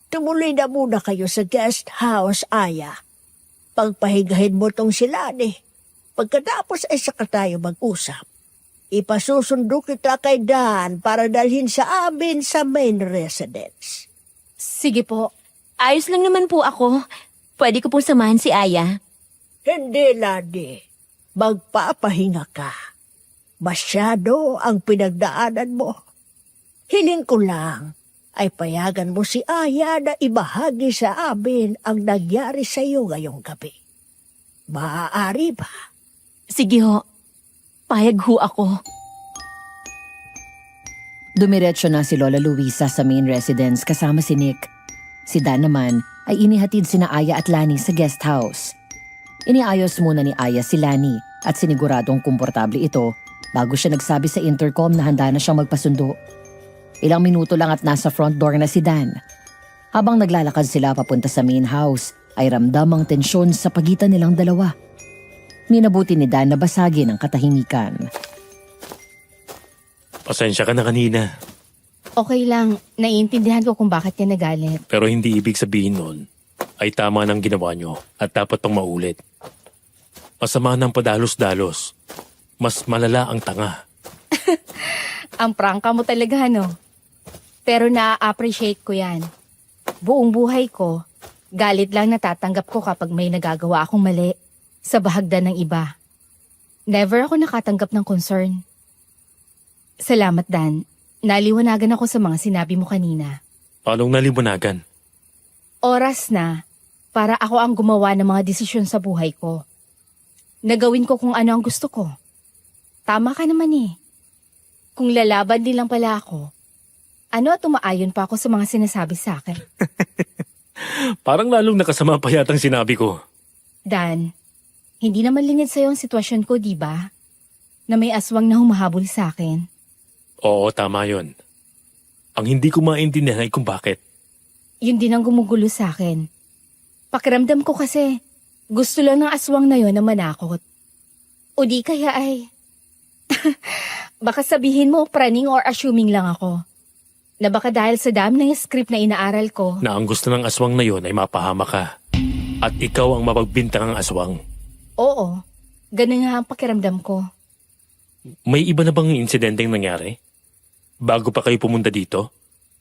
Tumuloy na muna kayo sa guest house, Aya. Pagpahigahin mo tong si Lani. Pagkatapos ay saka tayo mag-usap. Ipasusundo kita kay Dan para dalhin sa amin sa main residence. Sige po. Ayos lang naman po ako. Pwede ko pong samahan si Aya. Hindi, Lani. Magpapahinga ka. Masyado ang pinagdaanan mo. Hiling ko lang ay payagan mo si Aya na ibahagi sa amin ang nangyari sa iyo ngayong gabi. Maaari ba? Sige ho. Payag ho ako. Dumiretso na si Lola Luisa sa main residence kasama si Nick. Si Dan naman ay inihatid sina Aya at Lani sa guest house. Iniayos muna ni Aya si Lani at siniguradong komportable ito bago siya nagsabi sa intercom na handa na siyang magpasundo. Ilang minuto lang at nasa front door na si Dan. Habang naglalakad sila papunta sa main house, ay ramdam ang tensyon sa pagitan nilang dalawa. Minabuti ni Dan na basagin ang katahimikan. Pasensya ka na kanina. Okay lang, naiintindihan ko kung bakit niya nagalit. Pero hindi ibig sabihin nun ay tama ng ginawa nyo at dapat pang maulit. Masama ng padalos-dalos. Mas malala ang tanga. Ang prangka mo talaga, no? Pero na-appreciate ko yan. Buong buhay ko, galit lang natatanggap ko kapag may nagagawa akong mali sa bahagdan ng iba. Never ako nakatanggap ng concern. Salamat, Dan. Naliwanagan ako sa mga sinabi mo kanina. Paanong nalimunagan? Oras na para ako ang gumawa ng mga desisyon sa buhay ko. Nagawin ko kung ano ang gusto ko. Tama ka naman eh. Kung lalaban din lang pala ako, ano at umaayon pa ako sa mga sinasabi sa akin. Parang lalong nakasama pa yatang sinabi ko. Dan, hindi naman lingid sa'yo ang sitwasyon ko, di ba? Na may aswang na humahabol sa akin. Oo, tama yon. Ang hindi ko maintindihan ay kung bakit. Yun din ang gumugulo sa akin. Pakiramdam ko kasi, gusto lang ng aswang na yon na manakot. O di kaya ay... baka sabihin mo praning or assuming lang ako. Na baka dahil sa dami ng script na inaaral ko, Na ang gusto ng aswang na yon ay mapahama ka. At ikaw ang mapagbintangang aswang. oo, ganun nga ang pakiramdam ko. May iba na bang insidenteng nangyari? Bago pa kayo pumunta dito?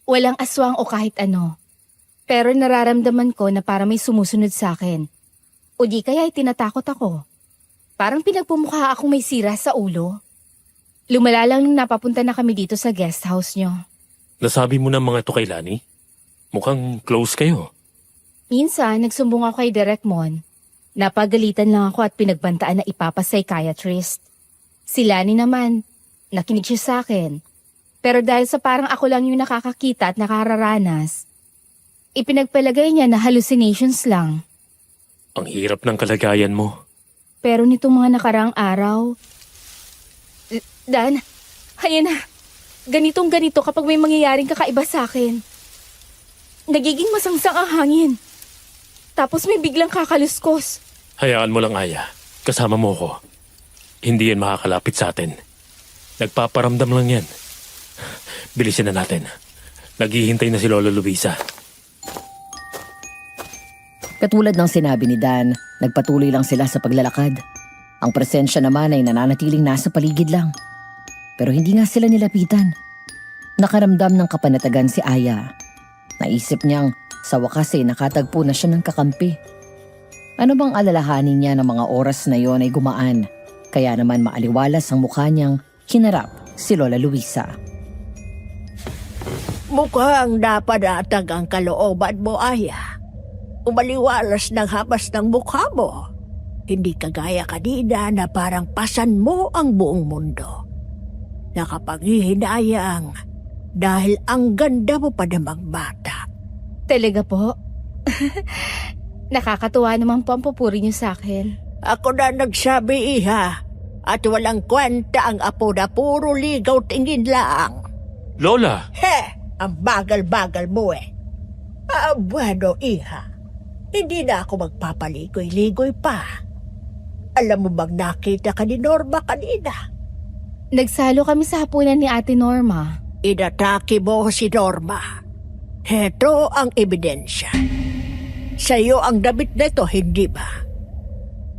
Walang aswang o kahit ano. Pero nararamdaman ko na para may sumusunod sa akin. O di kaya ay tinatakot ako. Parang pinagpumukha akong may sira sa ulo. Lumala lang nung napapunta na kami dito sa guest house nyo. Nasabi mo na mga to kay Lani? Mukhang close kayo. Minsan, nagsumbong ako kay Direk Mon. Napagalitan lang ako at pinagbantaan na ipapa-psychiatrist. Si Lani naman, nakinig siya sa akin. Pero dahil sa parang ako lang yung nakakakita at nakararanas, ipinagpalagay niya na hallucinations lang. Ang hirap ng kalagayan mo. Pero nitong mga nakaraang araw... Dan, ayan na. Ganitong-ganito kapag may mangyayaring kakaiba sa akin. Nagiging masangsang ang hangin. Tapos may biglang kakaluskos. Hayaan mo lang, Aya. Kasama mo ko. Hindi yan makakalapit sa atin. Nagpaparamdam lang yan. Bilisin na natin. Naghihintay na si Lola Luisa. Katulad ng sinabi ni Dan, nagpatuloy lang sila sa paglalakad. Ang presensya naman ay nananatiling nasa paligid lang. Pero hindi nga sila nilapitan. Nakaramdam ng kapanatagan si Aya. Naisip niyang sa wakas ay nakatagpo na siya ng kakampi. Ano bang alalahanin niya ng mga oras na yon ay gumaan, kaya naman maaliwalas ang mukha niyang hinarap si Lola Luisa. Mukhang napanatag ang kalooban mo, Aya. Umaliwalas ng habas ng mukha mo. Hindi kagaya kanina na parang pasan mo ang buong mundo. Nakapanghihinayang dahil ang ganda mo pa namang bata. Talaga po? Nakakatuwa naman po ang pupuri niyo sa akin. Ako na nagsabi, Iha, at walang kwenta ang apo na puro ligaw tingin lang. Lola! He! Ang bagal-bagal mo eh. Bueno, Iha, hindi na ako magpapaligoy-ligoy pa. Alam mo bang nakita ka ni Norma kanina? Nagsalo kami sa hapunan ni Ate Norma. Inatake mo si Norma. Heto ang ebidensya. Sa'yo ang damit na ito, hindi ba?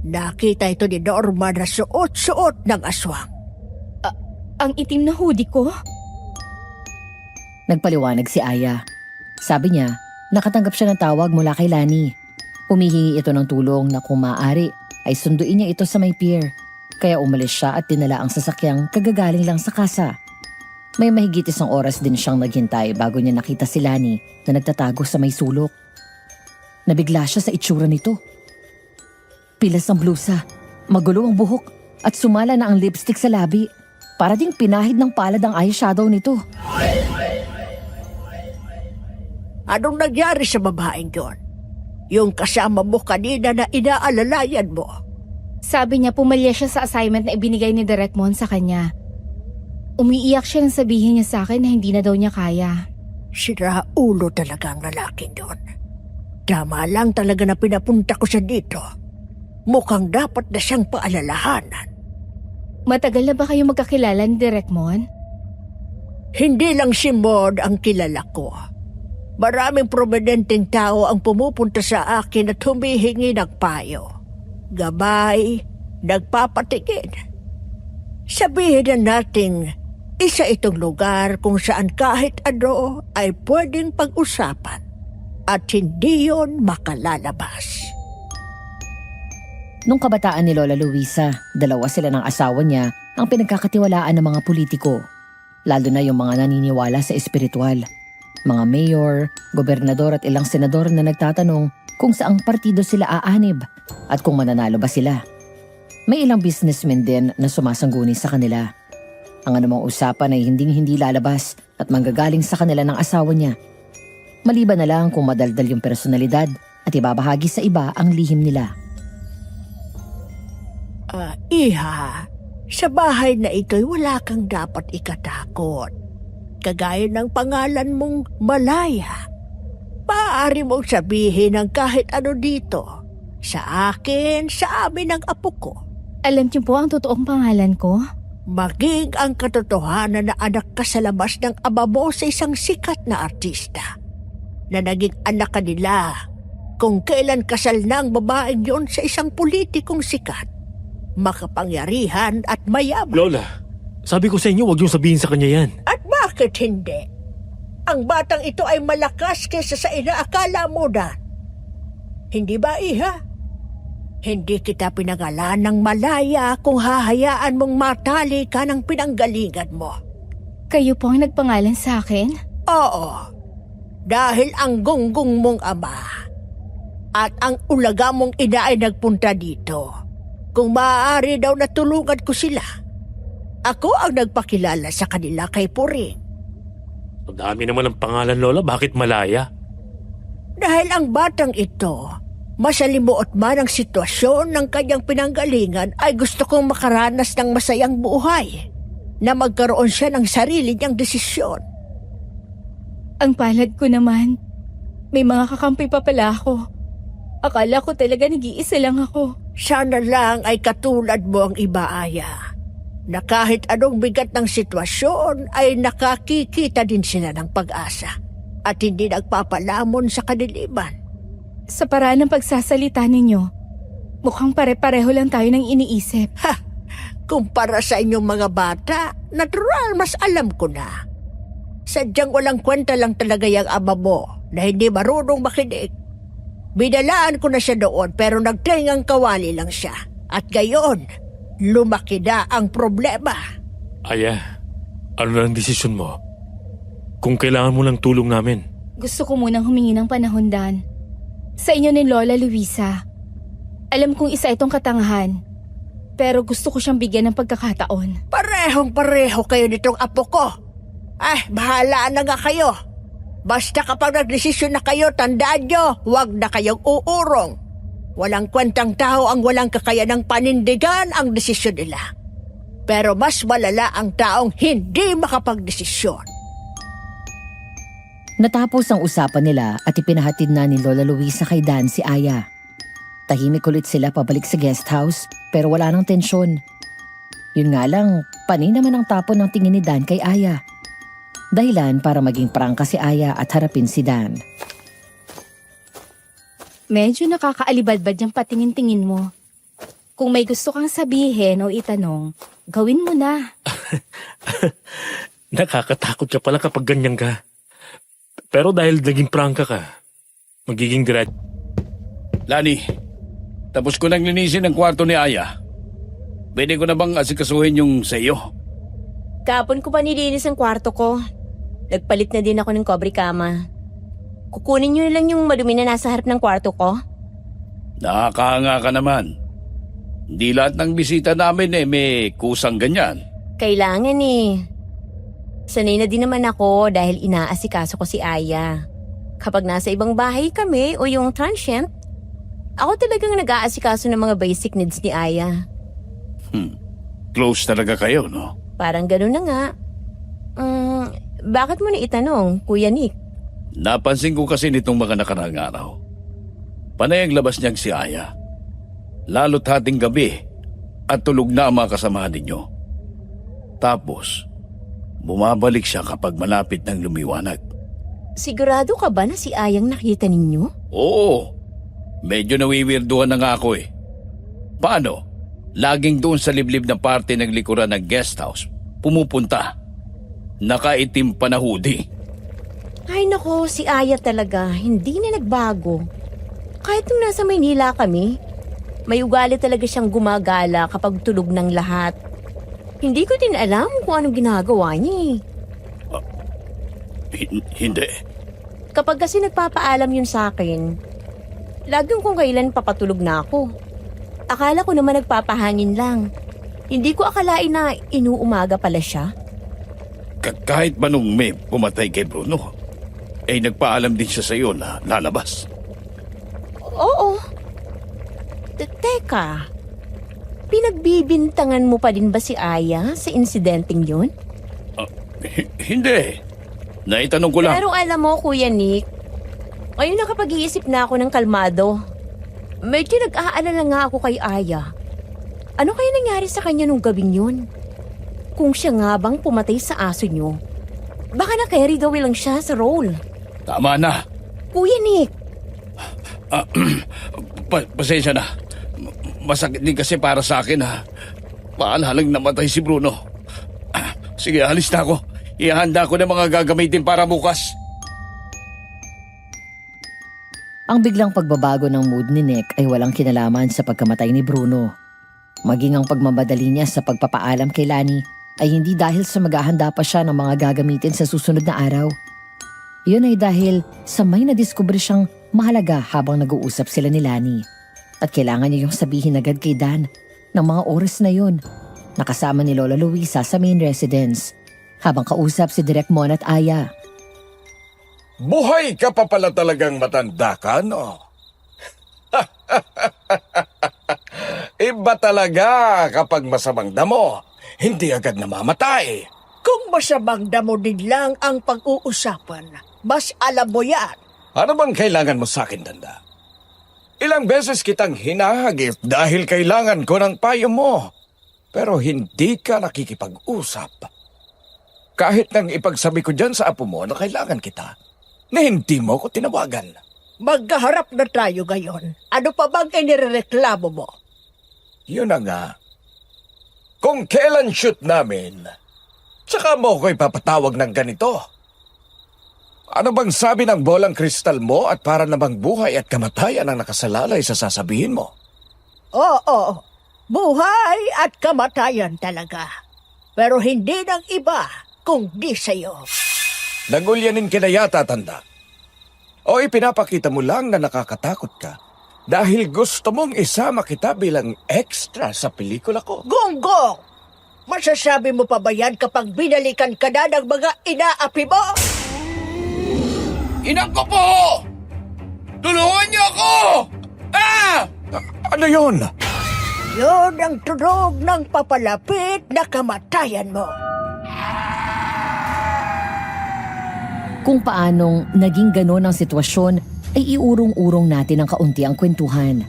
Nakita ito ni Norma na suot-suot ng aswang. Ang itim na hoodie ko? Nagpaliwanag si Aya. Sabi niya, nakatanggap siya ng tawag mula kay Lani. Humihingi ito ng tulong na kung maaari ay sunduin niya ito sa may pier. Kaya umalis siya at dinala ang sasakyang kagagaling lang sa kasa. May mahigit 1 oras din siyang naghintay bago niya nakita si Lani na nagtatago sa may sulok. Nabigla siya sa itsura nito. Pilas ang blusa, magulo ang buhok at sumala na ang lipstick sa labi. Para ding pinahid ng palad ang eyeshadow nito. Anong nangyari sa babaeng yon? Yung kasama mo kanina na inaalalayan mo. Sabi niya pumalya siya sa assignment na ibinigay ni Direk Mon sa kanya. Umiiyak siya nang sabihin niya sa akin na hindi na daw niya kaya. Sira ulo talaga ang lalaking yon. Tama lang talaga na pinapunta ko siya dito. Mukhang dapat na siyang paalalahanan. Matagal na ba kayo magkakilala ni Direk Mon? Hindi lang si Maud ang kilala ko. Maraming prominenteng tao ang pumupunta sa akin at humihingi ng payo. Gabay, nagpapatingin. Sabihin na nating isa itong lugar kung saan kahit ano ay pwedeng pag-usapan at hindi yon makalalabas. Nung kabataan ni Lola Luisa, dalawa sila ng asawa niya ang pinagkakatiwalaan ng mga politiko, lalo na yung mga naniniwala sa espiritual. Mga mayor, gobernador at ilang senador na nagtatanong kung saang partido sila aanib at kung mananalo ba sila. May ilang businessmen din na sumasangguni sa kanila. Ang anumang usapan ay hindi lalabas at manggagaling sa kanila ng asawa niya. Maliban na lang kung madaldal yung personalidad at ibabahagi sa iba ang lihim nila. Iha, sa bahay na ito'y wala kang dapat ikatakot. Kagaya ng pangalan mong Malaya. Maaari mong sabihin ng kahit ano dito. Sa akin, sa amin ng apo ko. Alam niyo po ang totoong pangalan ko? Maging ang katotohanan na anak ka sa labas ng ama mo sa isang sikat na artista. Na naging anak ka nila kung kailan kasal na ang babaeng yon sa isang politikong sikat. Makapangyarihan at mayaman. Lola, sabi ko sa inyo huwag niyong sabihin sa kanya yan. At bakit hindi? Ang batang ito ay malakas kaysa sa inaakala mo na. Hindi ba, Iha? Hindi kita pinangalan ng Malaya kung hahayaan mong matali ka ng pinanggalingan mo. Kayo po ang nagpangalan sa akin? Oo, dahil ang gunggong mong ama at ang ulaga mong ina ay nagpunta dito. Kung maaari daw na tulungan ko sila, ako ang nagpakilala sa kanila kay Puring. Ang dami naman ng pangalan, Lola. Bakit Malaya? Dahil ang batang ito, masalimuot man ang sitwasyon ng kanyang pinanggalingan, ay gusto kong makaranas ng masayang buhay na magkaroon siya ng sarili niyang desisyon. Ang palad ko naman. May mga kakampi pa pala ako. Akala ko talaga nag-iisa lang ako. Sana lang ay katulad mo ang iba, Aya, na kahit anong bigat ng sitwasyon ay nakakikita din sila ng pag-asa at hindi nagpapalamon sa kadiliman. Sa paraan ng pagsasalita ninyo, mukhang pare-pareho lang tayo ng iniisip. Kumpara sa inyong mga bata, natural mas alam ko na. Sadyang walang kwenta lang talaga yung ama mo na hindi marunong makinig. Binalaan ko na siya doon pero nagtingang kawali lang siya. At gayon, lumaki na ang problema. Aya, ano na ang desisyon mo? Kung kailangan mo ng tulong namin. Gusto ko munang humingi ng panahon, Dan. Sa inyo ni Lola Luisa. Alam kong isa itong katangahan. Pero gusto ko siyang bigyan ng pagkakataon. Parehong-pareho kayo nitong apo ko. Bahala na nga kayo. Basta kapag nagdesisyon na kayo, tandaan nyo, huwag na kayong uurong. Walang kwentang tao ang walang kakayanang panindigan ang desisyon nila. Pero mas malala ang taong hindi makapagdesisyon. Natapos ang usapan nila at ipinahatid na ni Lola Luisa kay Dan si Aya. Tahimik ulit sila pabalik sa guest house pero wala nang tensyon. Yun nga lang, panay naman ang tapon ng tingin ni Dan kay Aya. Dahilan para maging prangka si Aya at harapin si Dan. Medyo nakakaalibadbad yung patingin-tingin mo. Kung may gusto kang sabihin o itanong, gawin mo na. Nakakatakot ka pala kapag ganyan ka. Pero dahil naging prangka ka, magiging direct. Lani, tapos ko nang linisin ang kwarto ni Aya. Pwede ko na bang asikasuhin yung sa iyo? Kapon ko pa nilinis ang kwarto ko. Nagpalit na din ako ng cobre kama. Kukunin niyo lang yung madumi na nasa harap ng kwarto ko. Nakakahanga ka naman. Hindi lahat ng bisita namin may kusang ganyan. Kailangan eh. Sanay na din naman ako dahil inaasikaso ko si Aya. Kapag nasa ibang bahay kami o yung transient, ako talagang nag-aasikaso ng mga basic needs ni Aya. Close talaga kayo, no? Parang gano'n na nga. Bakit mo na itanong, Kuya Nick? Napansin ko kasi nitong mga nakaraang araw. Panay ang labas niyang si Aya. Lalo't hating gabi at tulog na ang mga kasamahan ninyo. Tapos, Bumabalik siya kapag malapit ng lumiwanag. Sigurado ka ba na si Ayang nakita ninyo? Oo, medyo nawiwirduhan na nga ako eh. Paano? Laging doon sa liblib na parte ng likuran ng guest house. Pumupunta. Nakaitim pa na hoodie. Ay nako, si Aya talaga, hindi na nagbago. Kahit nung nasa Maynila kami, may ugali talaga siyang gumagala kapag tulog ng lahat. Hindi ko din alam kung anong ginagawa niya eh. Hindi. Kapag kasi nagpapaalam yun sa akin, laging kung kailan papatulog na ako. Akala ko naman nagpapahangin lang. Hindi ko akalain na inuumaga pala siya. Kahit ba nung may pumatay kay Bruno, nagpaalam din siya sa iyo na lalabas. Oo. Teka, pinagbibintangan mo pa din ba si Aya sa insidenteng yun? Hindi. Naitanong ko lang. Pero alam mo, Kuya Nick, ngayon nakapag-iisip na ako ng kalmado. Medyo nag-aalala nga ako kay Aya. Ano kaya nangyari sa kanya nung gabing yun? Kung siya nga bang pumatay sa aso niyo, baka na-carried away lang siya sa role. Tama na. Kuya Nick, Pasensya na. Masakit din kasi para sa akin ha. Paalalang namatay si Bruno. Sige, alis na ako. Ihanda ko na mga gagamitin para bukas. Ang biglang pagbabago ng mood ni Nick ay walang kinalaman sa pagkamatay ni Bruno. Maging ang pagmamadali niya sa pagpapaalam kay Lani ay hindi dahil sa maghahanda pa siya ng mga gagamitin sa susunod na araw. Yun ay dahil sa may nadiskubre siyang mahalaga habang nag-uusap sila ni Lani. At kailangan niya yung sabihin agad kay Dan ng mga oras na yun. Nakasama ni Lola Luisa sa main residence habang kausap si Direk Mon at Aya. Buhay ka pa pala talagang matanda ka, no? Iba talaga kapag masamang damo, hindi agad namamatay. Kung masamang damo din lang ang pag-uusapan, mas alam mo yan. Ano bang kailangan mo sa akin, Danda? Ilang beses kitang hinahagip dahil kailangan ko ng payo mo. Pero hindi ka nakikipag-usap. Kahit nang ipagsabi ko dyan sa apo mo na kailangan kita, na hindi mo ko tinawagan. Magkaharap na tayo ngayon. Ano pa bang inireklamo mo? Yun na nga. Kung kailan shoot namin, tsaka mo ko ipapatawag ng ganito. Ano bang sabi ng bolang kristal mo at para namang buhay at kamatayan ang nakasalalay sa sasabihin mo? Oo, buhay at kamatayan talaga. Pero hindi ng iba kung di sa'yo. Nagulyanin ka na yata, Tanda. O ipinapakita mo lang na nakakatakot ka dahil gusto mong isama kita bilang extra sa pelikula ko. Gonggong! Masasabi mo pa ba yan kapag binalikan ka na ng mga inaapi mo? Inang ko po! Tulungan niyo ako! Ano yun? Yun ang tunog ng papalapit na kamatayan mo. Kung paanong naging ganon ang sitwasyon ay iurong-urong natin ang kaunti ang kwentuhan.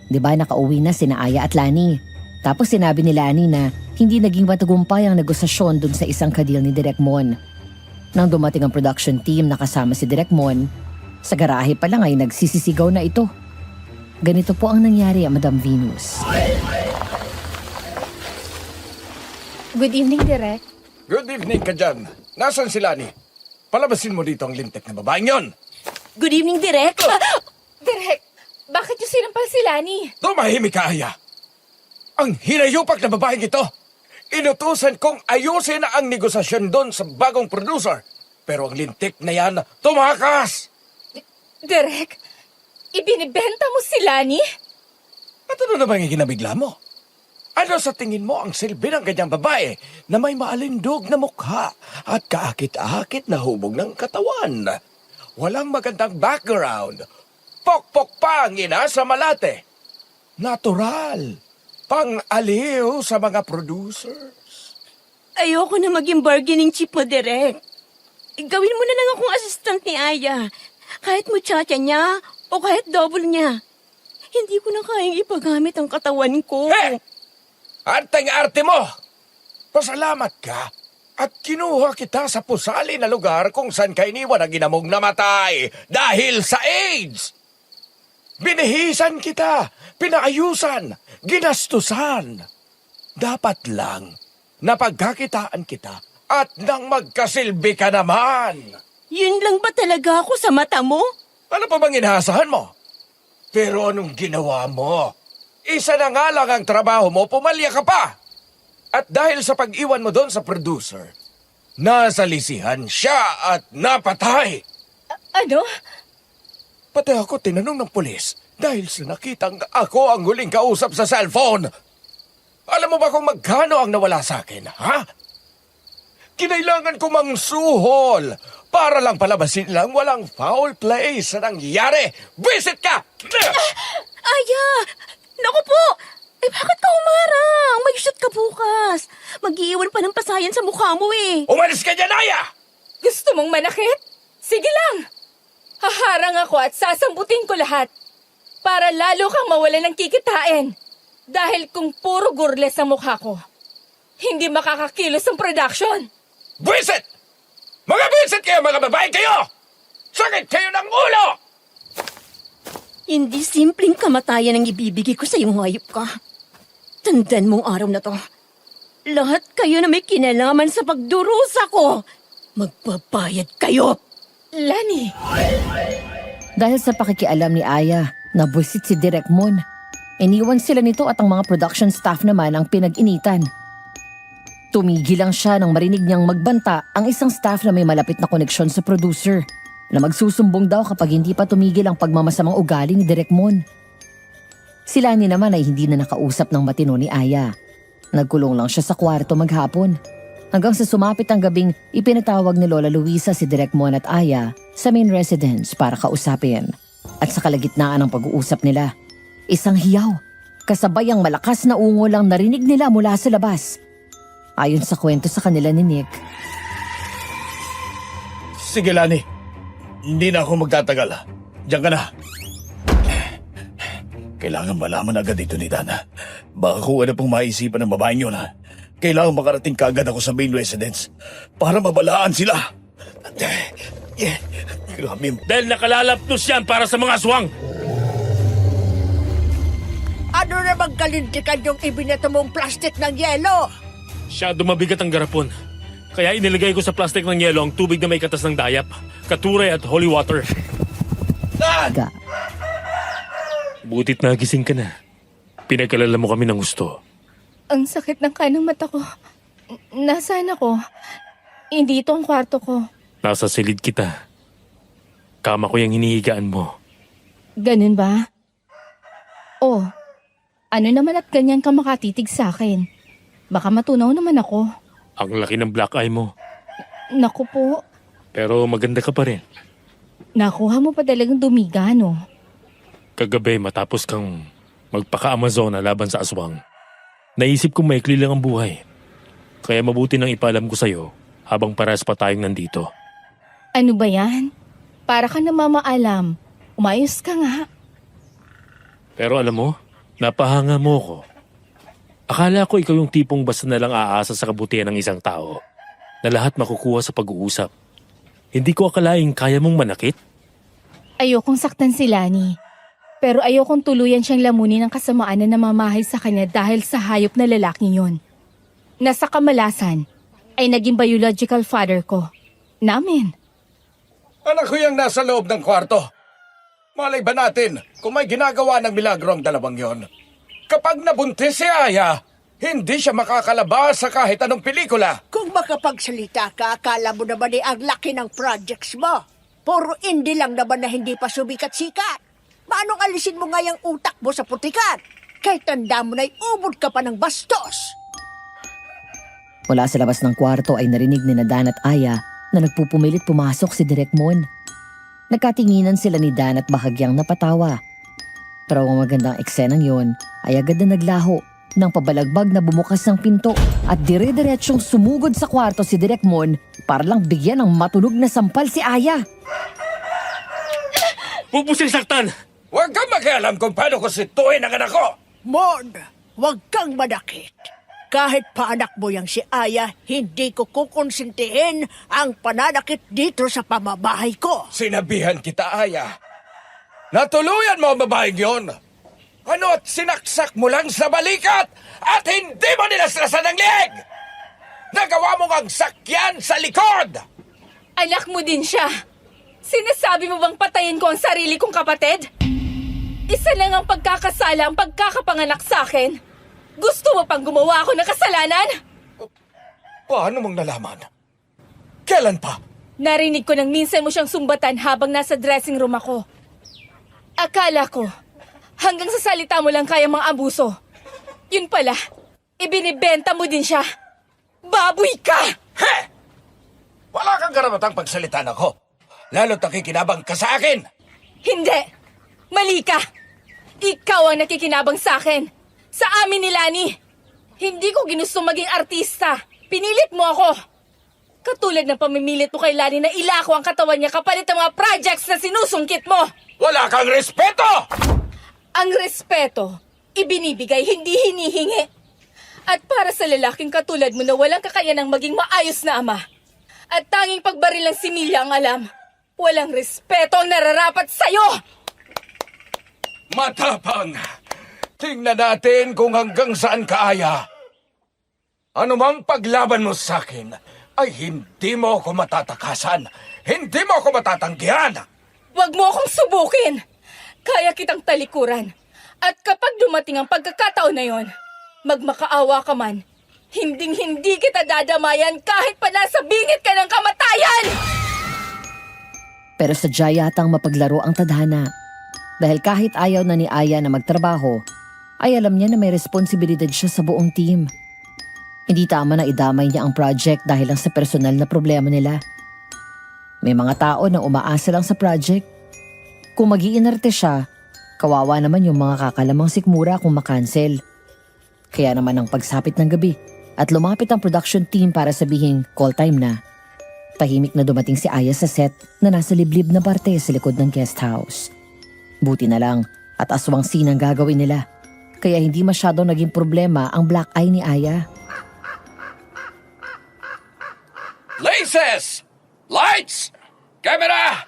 Diba nakauwi na sina Aya at Lani? Tapos sinabi ni Lani na hindi naging matagumpay ang negosasyon dun sa isang kadil ni Direk Mon. Nang dumating ang production team na kasama si Direk Mon, sa garahe pa lang ay nagsisisigaw na ito. Ganito po ang nangyari, Madam Venus. Good evening, Direk. Good evening ka dyan. Nasaan si Lani? Palabasin mo dito ang lintik na babaeng yon. good evening, Direk. Direk, bakit niyo sinampal si Lani? Tumahimik ka, Aya. Ang hinayupak na babaeng ito. Inutusan kong ayusin ang negosasyon doon sa bagong producer. Pero ang lintik na yan, tumakas! Direk, ibinibenta mo si Lani? At ano naman yung ginabigla mo? Ano sa tingin mo ang silbi ng ganyang babae na may maalindog na mukha at kaakit-akit na hubog ng katawan? Walang magandang background. Pokpok pa ang ina sa malate. Natural. Pang-aliw sa mga producers. Ayoko na maging bargaining chip mo, Direk. Gawin mo na lang akong assistant ni Aya. Kahit muchacha niya o kahit double niya. Hindi ko na kayang ipagamit ang katawan ko. Arteng-arte mo! Pasalamat ka. At kinuha kita sa pusali na lugar kung saan ka iniwan ang ginamong namatay dahil sa AIDS. Binihisan kita, pinaayusan, ginastusan. Dapat lang napagkakitaan kita at nang magkasilbi ka naman. Yun lang ba talaga ako sa mata mo? Ano pa bang inaasahan mo? Pero anong ginawa mo? Isa na nga lang ang trabaho mo, pumalya ka pa. At dahil sa pag-iwan mo doon sa producer, nasalisihan siya at napatay. Ano? Pati ako tinanong ng pulis dahil sa nakitang ako ang huling kausap sa cellphone. Alam mo ba kung magkano ang nawala sa akin, ha? Kinailangan ko mang suhol para lang palabasin lang walang foul play sa nangyari. Visit ka! Aya! Naku po! Eh bakit ka umarang? May shoot ka bukas. Mag-iiwan pa ng pasayan sa mukha mo eh. Umalis ka dyan, Aya! Gusto mong manakit? Sige lang. Haharang ako at sasambutin ko lahat para lalo kang mawala ng kikitain. Dahil kung puro gurles ang mukha ko, hindi makakakilos ang production. Visit! Mga visit kayo, mga babae kayo! Sakit kayo ng ulo! Hindi simpleng kamatayan ang ibibigay ko sa iyong hayop ka. Tandaan mong araw na to. Lahat kayo na may kinalaman sa pagdurusa ko, magbabayad kayo. Lani, Dahil sa pakikialam ni Aya, nabusit si Direk Moon. Iniwan sila nito at ang mga production staff naman ang pinag-initan. Tumigil lang siya nang marinig niyang magbanta ang isang staff na may malapit na koneksyon sa producer na magsusumbong daw kapag hindi pa tumigil ang pagmamasamang ugali ni Direk Moon. Si Lani naman ay hindi na nakausap ng matino ni Aya. Nagkulong lang siya sa kwarto maghapon. Hanggang sa sumapit ang gabing ipinatawag ni Lola Luisa si Direk Moon at Aya sa main residence para kausapin. At sa kalagitnaan ng pag-uusap nila, isang hiyaw, kasabay ang malakas na ungol ang narinig nila mula sa labas. Ayon sa kwento sa kanila ni Nick, Sige, Lani. Hindi na ako magtatagal. Diyan ka na. Kailangan malaman agad ito ni Dana. Baka kung ano pong maisipan ng babaeng yun, ha? Kailangan makarating kaagad ako sa main residence para mabalaan sila. Grabe. Dahil nakalalapnos yan para sa mga aswang. Ano namang kalintikan yung ibinato mong plastic ng yelo? Masyado mabigat ang garapon. Kaya inilagay ko sa plastic ng yelo ang tubig na may katas ng dayap, katuray at holy water. Ga, Butit nagising ka na. Pinagkalala mo kami ng gusto. ang sakit ng kanang mata ko. Nasaan ako? Hindi ito ang kwarto ko. Nasa silid kita. Kama ko yung hinihigaan mo. Ganun ba? Oh, ano naman at ganyan ka makatitig sa akin? Baka matunaw naman ako. Ang laki ng black eye mo. Naku po, Pero maganda ka pa rin. nakuha mo pa talagang dumiga, no? Kagabi matapos kang magpaka-Amazona laban sa aswang. Naisip kong maikli lang ang buhay. Kaya mabuti nang ipaalam ko sa'yo habang paras pa tayong nandito. Ano ba yan? Para ka na mamaalam. Umayos ka nga. Pero alam mo, napahanga mo ko. Akala ko ikaw yung tipong basta na lang aasa sa kabutihan ng isang tao na lahat makukuha sa pag-uusap. Hindi ko akalaing kaya mong manakit. Ayokong saktan si Lani. Pero ayokong tuluyan siyang lamunin ng kasamaan na namamahay sa kanya dahil sa hayop na lalaking yon. Nasa kamalasan ay naging biological father ko. Namin. Anak ko yung nasa loob ng kwarto. Malay ba natin kung may ginagawa ng milagro ang dalawang yon? Kapag nabuntis si Aya, hindi siya makakalabas sa kahit anong pelikula. Kung makapagsalita ka, akala mo naman ang laki ng projects mo. Puro indie lang naman na hindi pa sumikat-sikat. Paano alisin mo nga yung utak mo sa putikan? Kahit tanda mo na'y ubod ka pa ng bastos. mula sa labas ng kwarto ay narinig ni Dan at Aya na nagpupumilit pumasok si Direk Moon. Nagkatinginan sila ni Dan at bahagyang napatawa. Pero ang magandang eksenang yon ay agad na naglaho nang pabalagbag na bumukas ng pinto at dire-diretsyong sumugod sa kwarto si Direk Moon para lang bigyan ng matunog na sampal si Aya. Huwag mo siyang saktan! Huwag kang makialam kung paano ko situin ang anak ko. Mon, huwag kang manakit. kahit pa anak mo yang si Aya, hindi ko kukonsintihin ang pananakit dito sa pamabahay ko. Sinabihan kita, Aya. Natuluyan mo ang babaeng yon. Ano at sinaksak mo lang sa balikat at hindi mo nilaslasan ng leeg! Nagawa mo ang sakyan sa likod! Anak mo din siya. Sinasabi mo bang patayin ko ang sarili kong kapatid? Isa lang ang pagkakasala ang pagkakapanganak sa akin. Gusto mo pang gumawa ako ng kasalanan? Paano mong nalaman? Kailan pa? Narinig ko nang minsan mo siyang sumbatan habang nasa dressing room ako. Akala ko, hanggang sa salita mo lang kaya mga abuso. Yun pala, ibinibenta mo din siya. Baboy ka! He! Wala kang karamatang pagsalitan ako. Lalo't nakikinabang ka sa akin. Hindi! Mali ka! Ikaw ang nakikinabang sa akin. Sa amin ni Lani. Hindi ko ginusto maging artista. Pinilit mo ako. Katulad ng pamimilit mo kay Lani na ilako ang katawan niya kapalit ng mga projects na sinusungkit mo. Wala kang respeto! Ang respeto, ibinibigay, hindi hinihingi. At para sa lalaking katulad mo na walang kakayanang maging maayos na ama, at tanging pagbaril ng similya ang alam, walang respeto ang nararapat sa'yo! Matapang! Tingnan natin kung hanggang saan ka, Aya. Ano mang paglaban mo sa akin, ay hindi mo ako matatakasan. Hindi mo ako matatanggihan. Huwag mo akong subukin! Kaya kitang talikuran. At kapag dumating ang pagkakataon na yon, magmakaawa ka man, hinding-hindi kita dadamayan kahit pa nasa bingit ka ng kamatayan! Pero sadya yatang mapaglaro ang tadhana. Dahil kahit ayaw na ni Aya na magtrabaho, ay alam niya na may responsibilidad siya sa buong team. Hindi tama na idamay niya ang project dahil lang sa personal na problema nila. May mga tao na umaasa lang sa project. Kung mag-iinarte siya, kawawa naman yung mga kakalamang sikmura kung makancel. Kaya naman ang pagsapit ng gabi at lumapit ang production team para sabihing call time na. Tahimik na dumating si Aya sa set na nasa liblib na parte sa likod ng guest house. Buti na lang at aswang scene ang gagawin nila. Kaya hindi masyadong naging problema ang black eye ni Aya. Laces! Lights! Camera!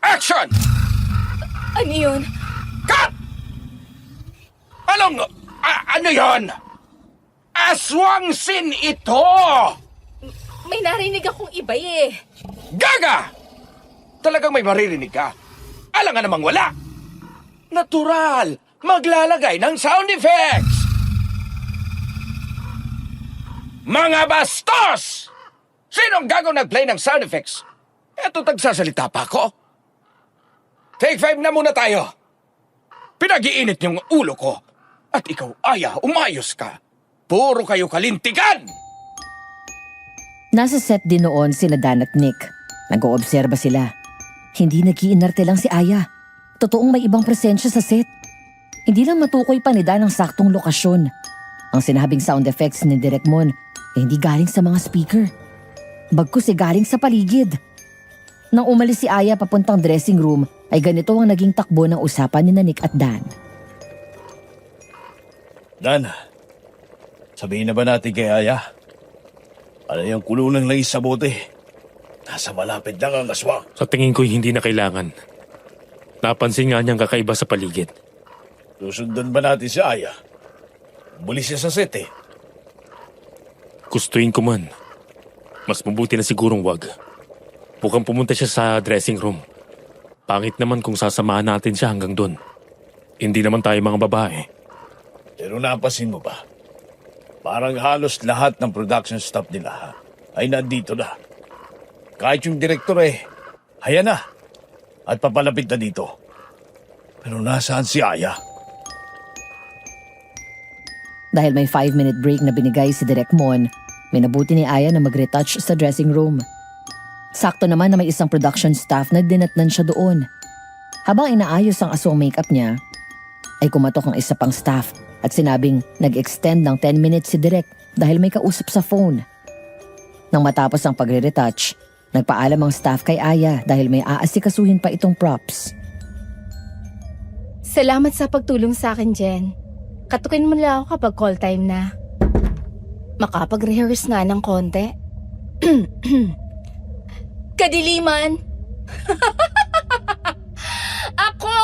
Action! Ano yun? Cut! Ano yon? Aswang sin ito! May narinig akong iba eh. Gaga! Talagang may maririnig ka. Alangan namang wala. Natural. Maglalagay ng sound effects. Mga bastos! Sinong gagawin nag-play ng sound effects? Eto tagsasalita pa ako. Take 5 na muna tayo. Pinag-iinit niyong ulo ko. At ikaw, Aya, umayos ka. Puro kayo kalintikan! Nasa set din noon sina Dan at Nick. Nag-oobserba sila. Hindi nag-iinarte lang si Aya. Totoong may ibang presensya sa set. Hindi lang matukoy pa ni Dan ang saktong lokasyon. Ang sinabing sound effects ni Direk Mon hindi galing sa mga speaker. Bagkus galing sa paligid. Nang umalis si Aya papuntang dressing room, ay ganito ang naging takbo ng usapan ni Nick at Dan. Dan, sabihin na ba natin kay Aya? Ano yung kulunang lang sa bote? Nasa malapit lang ang aswang. Sa tingin ko hindi na kailangan. Napansin nga niyang kakaiba sa paligid. Susundan ba natin si Aya? Bulis siya sa set eh. Gustuin ko man. Mas mabuti na sigurong wag. Mukhang pumunta siya sa dressing room. Pangit naman kung sasamahan natin siya hanggang doon. Hindi naman tayo mga babae. Pero napasin mo ba? Parang halos lahat ng production staff nila ay nandito na. Kahit yung direktor haya na. At papalapit na dito. Pero nasaan si Aya? Dahil may 5-minute break na binigay si Direk Mon, may nabuti ni Aya na mag-retouch sa dressing room. Sakto naman na may isang production staff na dinatnan siya doon. Habang inaayos ang aswang makeup niya, ay kumatok ang isa pang staff at sinabing nag-extend ng 10 minutes si Direk dahil may kausap sa phone. Nang matapos ang pagre-retouch, nagpaalam ang staff kay Aya dahil may aasikasuhin pa itong props. Salamat sa pagtulong sa akin, Jen. Katukin mo lang ako kapag call time na. Makapag-rehearse nga ng konti. Kadiliman! Ako!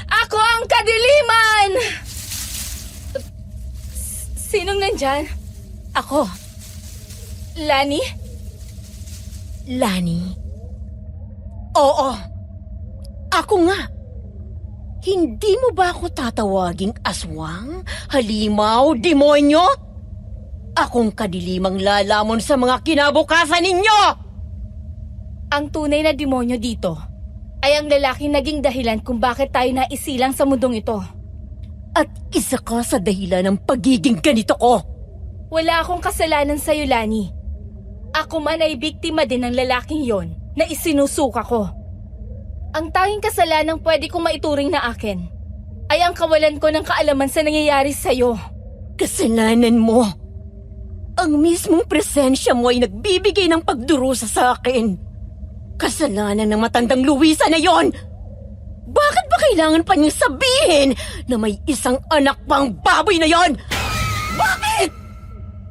Ako ang kadiliman! Sinong nandyan? Ako, Lani? Lani. Oo. Ako nga. Hindi mo ba ako tatawaging aswang, halimaw, demonyo? Akong kadilimang lalamon sa mga kinabukasan ninyo! Ang tunay na demonyo dito ay ang lalaking naging dahilan kung bakit tayo naisilang sa mundong ito. At isa ka sa dahilan ng pagiging ganito ko. Wala akong kasalanan sa'yo, Lani. Ako man ay biktima din ng lalaking yon na isinusuka ko. Ang tanging kasalanan pwede kong maituring na akin ay ang kawalan ko ng kaalaman sa nangyayari sa'yo. Kasalanan mo. Ang mismong presensya mo ay nagbibigay ng pagdurusa sa akin. Kasalanan ng matandang Luisa na yon. Bakit ba kailangan pa niyang sabihin na may isang anak pang baboy na yon? Bakit?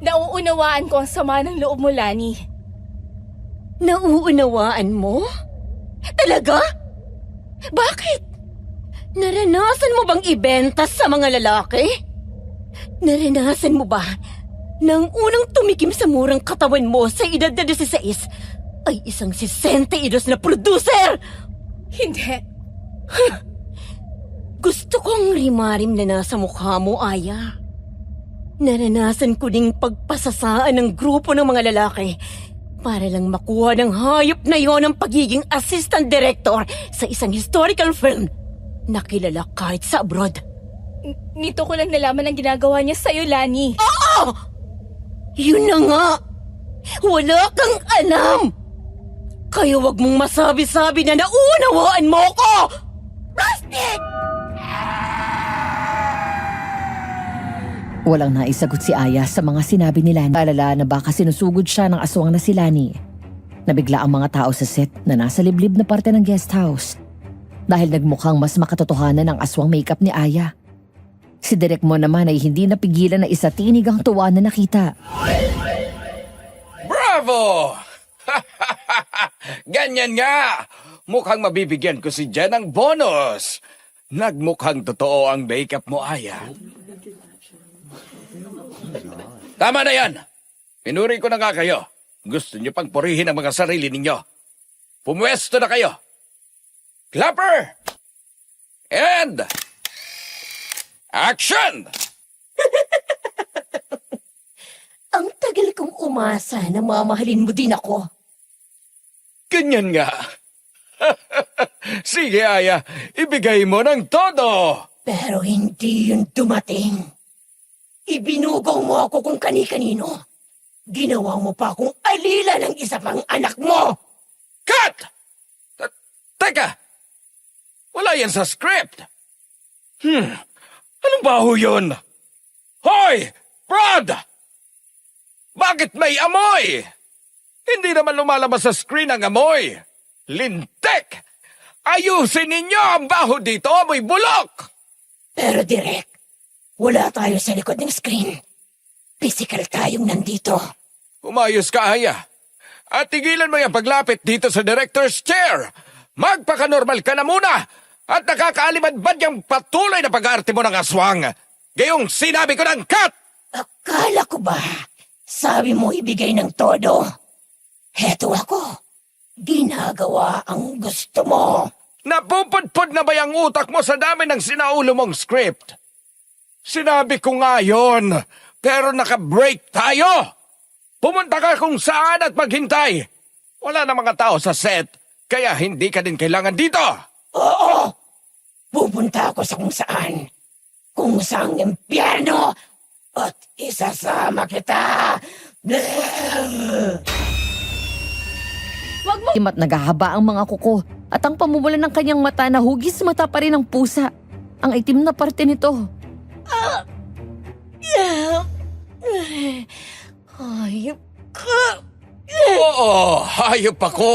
Nauunawaan ko ang sama ng loob mo, Lani. Nauunawaan mo? Talaga? Bakit? Naranasan mo bang ibenta sa mga lalaki? Naranasan mo ba nang unang tumikim sa murang katawan mo sa edad na 16 ay isang 62 na producer? Hindi. Gusto kong rimarim na nasa mukha mo, Aya. Naranasan ko ding pagpasasaan ng grupo ng mga lalaki para lang makuha ng hayop na yon ang pagiging assistant director sa isang historical film na kilala kahit sa abroad. Nito ko lang nalaman ang ginagawa niya sa'yo, Lani. Oo! Yun na nga! Wala kang alam! Kaya wag mong masabi-sabi na naunawaan mo ko! Plastic! Walang naisagot si Aya sa mga sinabi ni Lani. Alala na baka sinusugod siya ng aswang na si Lani. Nabigla ang mga tao sa set na nasa liblib na parte ng guest house dahil nagmukhang mas makatotohanan ang aswang makeup ni Aya. Si Direk Mo naman ay hindi napigilan na isatinig ang tuwa na nakita. Bravo! Ganyan nga! Mukhang mabibigyan ko si Jen ng bonus. Nagmukhang totoo ang makeup mo, Aya. Tama na yan! Pinuri ko na nga kayo. Gusto niyo pang purihin ang mga sarili ninyo. Pumwesto na kayo. Clapper! And... action! Ang tagal kong umasa na mamahalin mo din ako. Ganyan nga. Sige, Aya. Ibigay mo ng todo. Pero hindi yun dumating. Ibinugong mo ako kung kani-kanino. Ginawa mo pa akong alila ng isa pang anak mo. Cut! Teka! Wala yan sa script. Anong baho yun? Hoy! Brad! Bakit may amoy? Hindi naman lumalabas sa screen ang amoy. Lintek! Ayusin ninyo ang baho dito, amoy bulok! Pero Direk, wala tayo sa likod ng screen. Physical tayong nandito. Umayos ka, Aya. At tigilan mo yung paglapit dito sa director's chair. Magpaka-normal ka na muna. At nakakaalibad-bad yung patuloy na pag-aarte mo ng aswang. Gayong sinabi ko ng cut! Akala ko ba, sabi mo ibigay ng todo? Heto ako. Ginagawa ang gusto mo. Napupudpud na ba yung utak mo sa dami ng sinaulo mong script? Sinabi ko nga yun, pero naka-break tayo. Pumunta ka kung saan at maghintay. Wala na mga tao sa set, kaya hindi ka din kailangan dito. Oo, pupunta ako sa kung saan. Kung saang impyerno at isasama kita. Wag mo! Imat naghahaba ang mga kuko at ang pamumula ng kanyang mata na hugis mata pa rin ng pusa. Ang itim na parte nito. Hayop ka. Oo, hayop ako.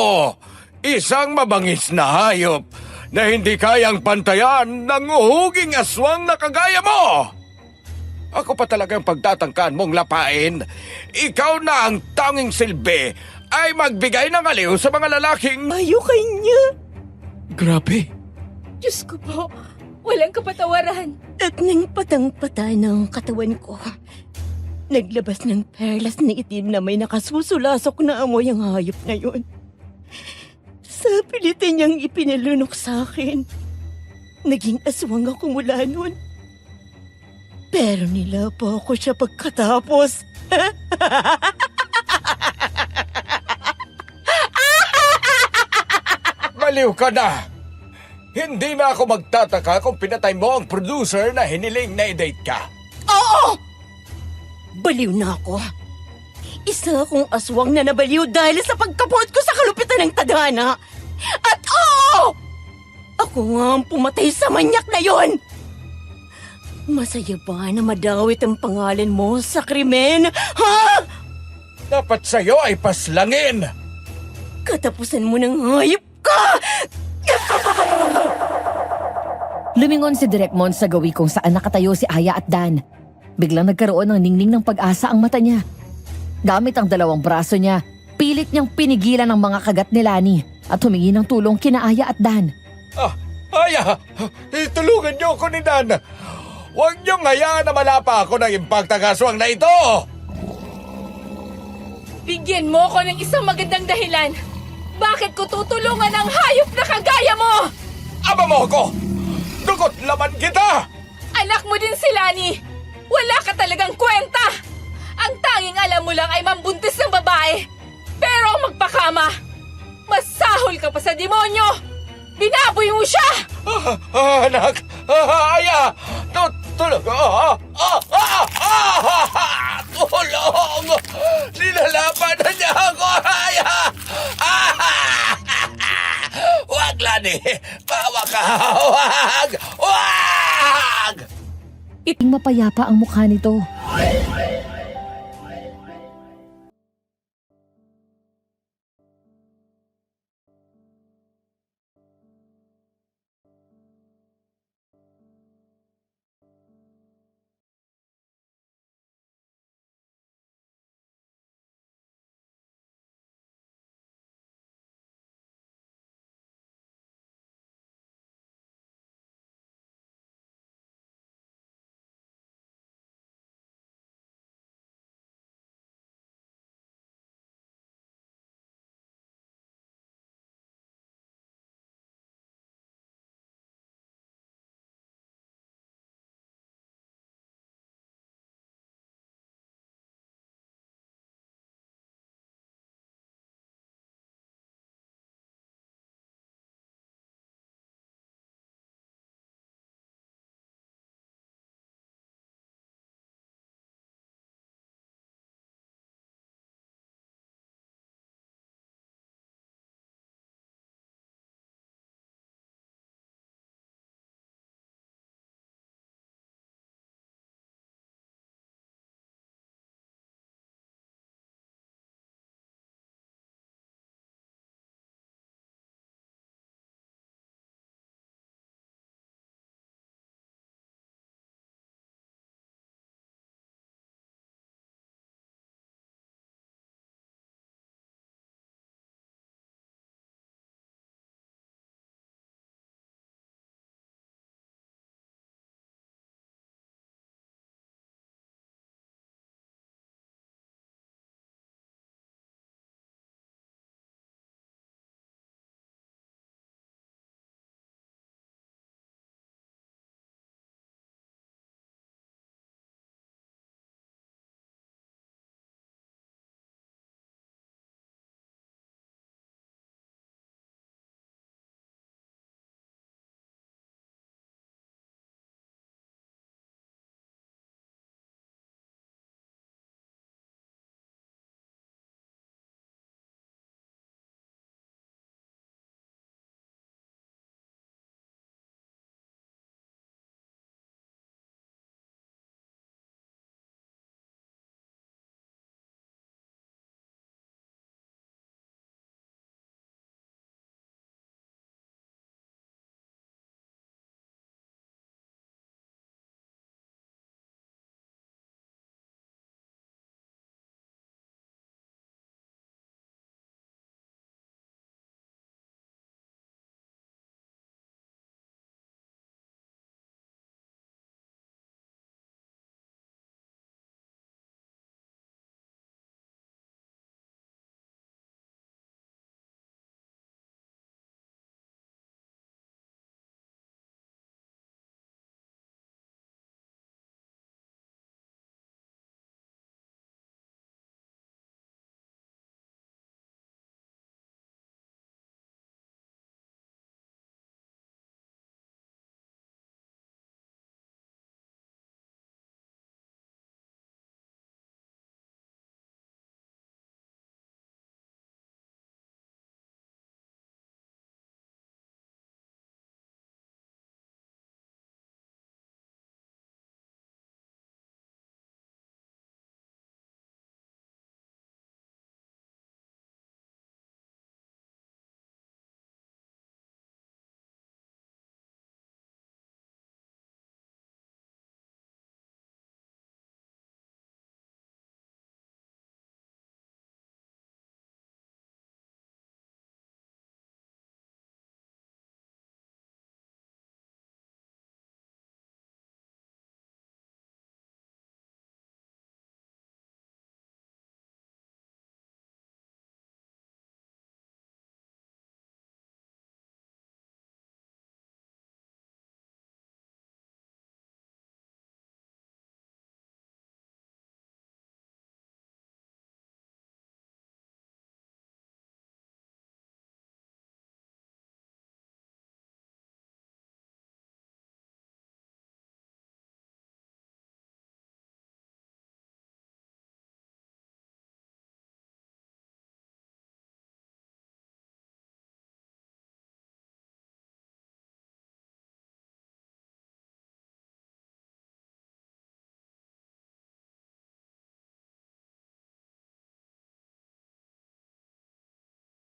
Isang mabangis na hayop na hindi kayang pantayan ng uhuging aswang na kagaya mo. Ako pa talagang pagtatangkaan mong lapain. Ikaw na ang tanging silbi ay magbigay ng aliw sa mga lalaking... Ayaw kanya. Grabe. Diyos ko po, walang kapatawaran. At nang patang-patay ng katawan ko, naglabas ng perlas na itim na may nakasusulasok na amoy ang hayop na yun. Sa pilitin niyang ipinalunok sa akin, naging aswang ako mula nun. Pero nilapo ako siya pagkatapos. Baliw ka na! Hindi na ako magtataka kung pinatay mo ang producer na hiniling na i-date ka. Oo! Baliw na ako. Isa akong aswang na nabaliw dahil sa pagkapot ko sa kalupitan ng tadhana. At oo! Ako nga ang pumatay sa manyak na yon. Masaya ba na madawit ang pangalan mo sa krimen? Ha? Dapat sa'yo ay paslangin! Katapusan mo ng hayop ka! Lumingon si Direk Mon sa gawi kung saan nakatayo si Aya at Dan. Biglang nagkaroon ng ningning ng pag-asa ang mata niya. Gamit ang dalawang braso niya, pilit niyang pinigilan ang mga kagat ni Lani at humingi ng tulong kina Aya at Dan. Aya! Tulungan niyo ako ni Dan! Huwag niyong hayaan na malapa ako ng impactagaswang na ito! Bigyan mo ko ng isang magandang dahilan. Bakit ko tutulungan ang hayop na kagaya mo? Aba mo ako! Dugot laman kita! Anak mo din si Lani. Wala ka talagang kwenta. Ang tanging alam mo lang ay mambuntis ng babae. Pero ang magpakama, masahol ka pa sa demonyo. Binaboy mo siya! Anak! Aya! Tulong! Tulong! Nilalaban na niya ako! Aya! Huwag, Lani! Bawa ka! Huwag! Huwag! Iting mapayapa ang mukha nito.